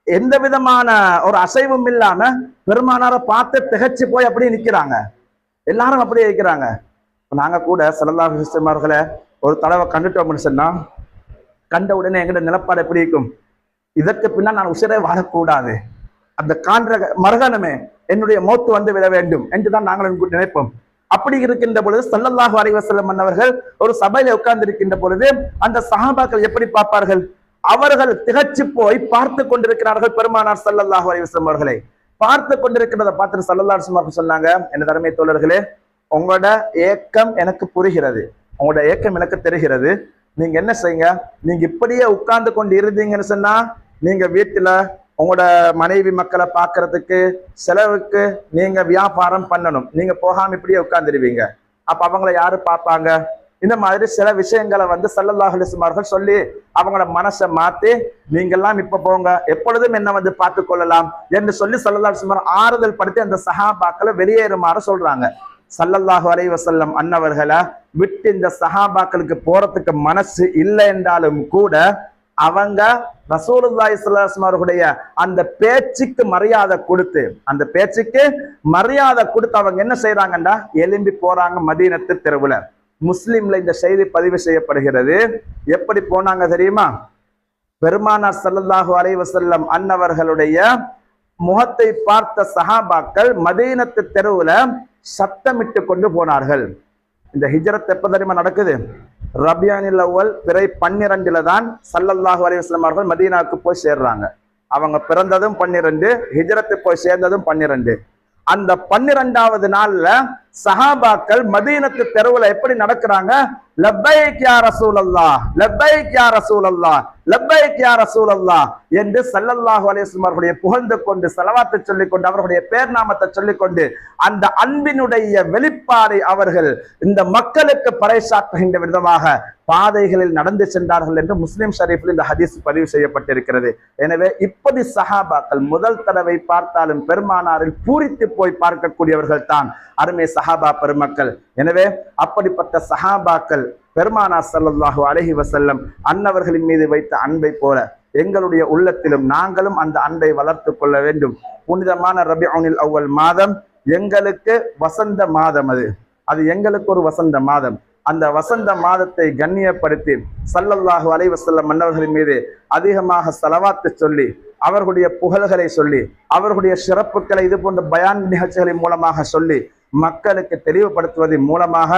எந்த விதமான ஒரு அசைவும் இல்லாம பெருமானாரை பார்த்து திகைச்சு போய் அப்படியே நிக்கிறாங்க. எல்லாரும் அப்படியே இருக்கிறாங்க. நாங்க கூட ஸல்லல்லாஹு அலைஹி வஸல்லம் அவர்களை ஒரு தடவை கண்டுட்டோம்னு சொன்னா, கண்ட உடனே எங்கிட்ட நிலப்பாடு எப்படி இருக்கும், இதற்கு பின்னால் நான் உசிரை வாழக்கூடாது, அந்த காண்ற மறுகணமே என்னுடைய மௌத்து விட வேண்டும் என்றுதான் நாங்கள் நினைப்போம். அப்படி இருக்கின்ற பொழுது ஸல்லல்லாஹு அலைஹி வஸல்லம் அவர்கள் ஒரு சபையில உட்கார்ந்து இருக்கின்ற பொழுது அந்த சஹாபாக்கள் எப்படி பார்ப்பார்கள்? அவர்கள் திகச்சு போய் பார்த்து கொண்டிருக்கிறார்கள். பெருமானார் ஸல்லல்லாஹு அலைஹி வஸல்லம் அவர்களை பார்த்து கொண்டிருக்கிறத பார்த்து ஸல்லல்லாஹு அலைஹி வஸல்லம் சொன்னாங்க, என் தரமை தோழர்களே, உங்களோட ஏக்கம் எனக்கு புரிகிறது, உங்களோட ஏக்கம் எனக்கு தெரிகிறது. நீங்க என்ன செய்யுங்க, நீங்க இப்படியே உட்கார்ந்து கொண்டு இருந்தீங்கன்னு சொன்னா நீங்க வீட்டுல உங்களோட மனைவி மக்களை பார்க்கறதுக்கு செலவுக்கு நீங்க வியாபாரம் பண்ணணும், நீங்க போகாம இப்படியே உட்கார்ந்துருவீங்க. அப்ப அவங்களை யாரு பார்ப்பாங்க? இந்த மாதிரி சில விஷயங்களை ஸல்லல்லாஹு அலைஹி வஸல்லம் அவர்கள் சொல்லி அவங்களோட மனசை மாத்தி, நீங்கெல்லாம் இப்ப போங்க, எப்பொழுதும் என்ன பார்த்து கொள்ளலாம் என்று சொல்லி ஸல்லல்லாஹு அலைஹி வஸல்லம் ஆறுதல் படுத்தி அந்த சஹாபாக்களை வெளியேறுமாறு சொல்றாங்க. ஸல்லல்லாஹு அலைஹி வஸல்லம் அன்னவர்களை விட்டு இந்த சஹாபாக்களுக்கு போறதுக்கு மனசு இல்லை என்றாலும் கூட அவங்க ரசூலுல்லாஹி ஸல்லல்லாஹு அலைஹி வஸல்லம் அவர்களுடைய அந்த பேச்சுக்கு மரியாதை கொடுத்து, அந்த பேச்சுக்கு மரியாதை கொடுத்து அவங்க என்ன செய்யறாங்கன்னா எழும்பி போறாங்க மதீனத்து தெருவுல. முஸ்லிம்ல இந்த செய்தி பதிவு செய்யப்படுகிறது. எப்படி போனாங்க தெரியுமா? பெருமானார் ஸல்லல்லாஹு அலைஹி வஸல்லம் அன்னவர்களுடைய முகத்தை பார்த்த சஹாபாக்கள் மதீனத்து தெருவுல சத்தமிட்டு கொண்டு போனார்கள். இந்த ஹிஜ்ரத் எப்ப தெரியுமா நடக்குது? ரபியானில் அவ்வல் பிறை 12 தான் ஸல்லல்லாஹு அலைஹி வஸல்லம் அவர்கள் மதீனாவுக்கு போய் சேர்றாங்க. அவங்க பிறந்ததும் 12, ஹிஜ்ரத்து போய் சேர்ந்ததும் 12. அந்த 12வது நாள்ல சஹாபாக்கள் மதீனத்து தெருவுல எப்படி நடக்கிறாங்க? லப்பைக் யா ரசூலல்லாஹ், லப்பைக் யா ரசூலல்லாஹ், லப்பைக் யா ரசூலல்லாஹ் என்று ஸல்லல்லாஹு அலைஹி வஸல்லம் அவர்களுடைய புகழ்ந்து கொண்டு ஸலவாத்தை சொல்லிக் கொண்டு அவர்களுடைய பேர் நாமத்தை சொல்லிக் கொண்டு அந்த அன்பினுடைய வெளிப்பாடை அவர்கள் இந்த மக்களுக்கு பறைசாற்றுகின்ற விதமாக பாதைகளில் நடந்து சென்றார்கள் என்று முஸ்லிம் ஷரீஃபில் இந்த ஹதீஸ் பதிவு செய்யப்பட்டிருக்கிறது. எனவே இப்படி சஹாபாக்கள் முதல் தடவை பார்த்தாலும் பெருமானாரில் பூரித்து போய் பார்க்கக்கூடியவர்கள் தான் அருமை சஹாபா பெருமக்கள். எனவே அப்படிப்பட்ட சஹாபாக்கள் பெருமானார் ஸல்லல்லாஹு அலைஹி வஸல்லம் அன்னவர்களின் மீது வைத்த அன்பை போல எங்களுடைய உள்ளத்திலும் நாங்களும் அந்த அன்பை வளர்த்து கொள்ள வேண்டும். புனிதமான ரபிஉல் அவ்வல் மாதம் எங்களுக்கு வசந்த மாதம், அது எங்களுக்கு ஒரு வசந்த மாதம். அந்த வசந்த மாதத்தை கண்ணியப்படுத்தி ஸல்லல்லாஹு அலைஹி வஸல்லம் அன்னவர்களின் மீது அதிகமாக ஸலவாத்து சொல்லி அவர்களுடைய புகழ்களை சொல்லி அவர்களுடைய சிறப்புகளை இது போன்ற பயான் நிகழ்ச்சிகளின் மூலமாக சொல்லி மக்களுக்கு தெளிவுபடுத்துவதன் மூலமாக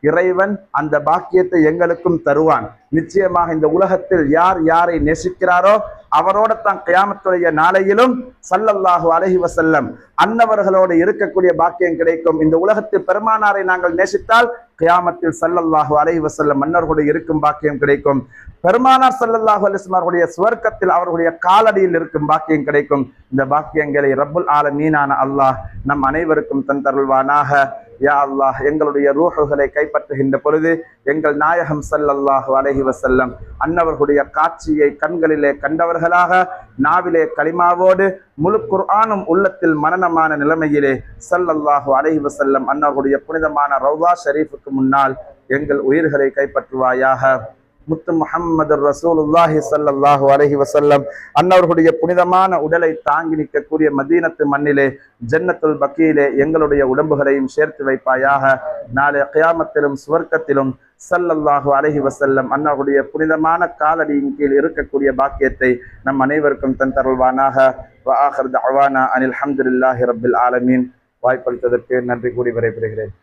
இறைவன் அந்த பாக்கியத்தை எங்களுக்கும் தருவான். நிச்சயமாக இந்த உலகத்தில் யார் யாரை நேசிக்கிறாரோ அவரோட தான் கியாமத்துடைய நாளையிலும் ஸல்லல்லாஹு அலைஹி வஸல்லம் அன்னவர்களோடு இருக்கக்கூடிய பாக்கியம் கிடைக்கும். இந்த உலகத்தில் பெருமானாரை நாங்கள் நேசித்தால் கியாமத்தில் ஸல்லல்லாஹு அலைஹி வஸல்லம் மன்னர்களோடு இருக்கும் பாக்கியம் கிடைக்கும். பெருமானார் ஸல்லல்லாஹு அலைஹி வஸல்லம் அவர்களுடைய சுவர்க்கத்தில் அவர்களுடைய காலடியில் இருக்கும் பாக்கியம் கிடைக்கும். இந்த பாக்கியங்களை ரப்புல் ஆலமீனான அல்லாஹ் நம் அனைவருக்கும் தந்தருள்வானாக. யா அல்லாஹ், எங்களுடைய ரூஹுகளை கைப்பற்றுகின்ற பொழுது எங்கள் நாயகம் ஸல்லல்லாஹு அலைஹி வஸல்லம் அன்னவர்களுடைய காட்சியை கண்களிலே கண்டவர்களாக, நாவிலே கலிமாவோடு முழு குர்ஆனும் உள்ளத்தில் மனனமான நிலைமையிலே ஸல்லல்லாஹு அலைஹி வஸல்லம் அன்னவர்களுடைய புனிதமான ரௌதா ஷரீஃபுக்கு முன்னால் எங்கள் உயிர்களை கைப்பற்றுவாயாக. முத்து முஹம்மது ரசூலுல்லாஹி ஸல்லல்லாஹு அலைஹி வஸல்லம் அன்னவர்களுடைய புனிதமான உடலை தாங்கி நிற்கக்கூடிய மதீனத்து மண்ணிலே ஜன்னத்துல் பக்கீலே எங்களுடைய உடம்புகளையும் சேர்த்து வைப்பாயாக. நாளை கியாமத்திலும் சுவர்க்கத்திலும் ஸல்லல்லாஹு அலைஹி வஸல்லம் அன்னவர்களுடைய புனிதமான காலடியின் கீழ் இருக்கக்கூடிய பாக்கியத்தை நம் அனைவருக்கும் தந்தருள்வானாக. வ ஆகிர் தஅவானா அனில் ஹம்துலில்லாஹி ரப்பில் ஆலமீன். வாய்ப்பளித்ததற்கு நன்றி கூறி விடைபெறுகிறேன்.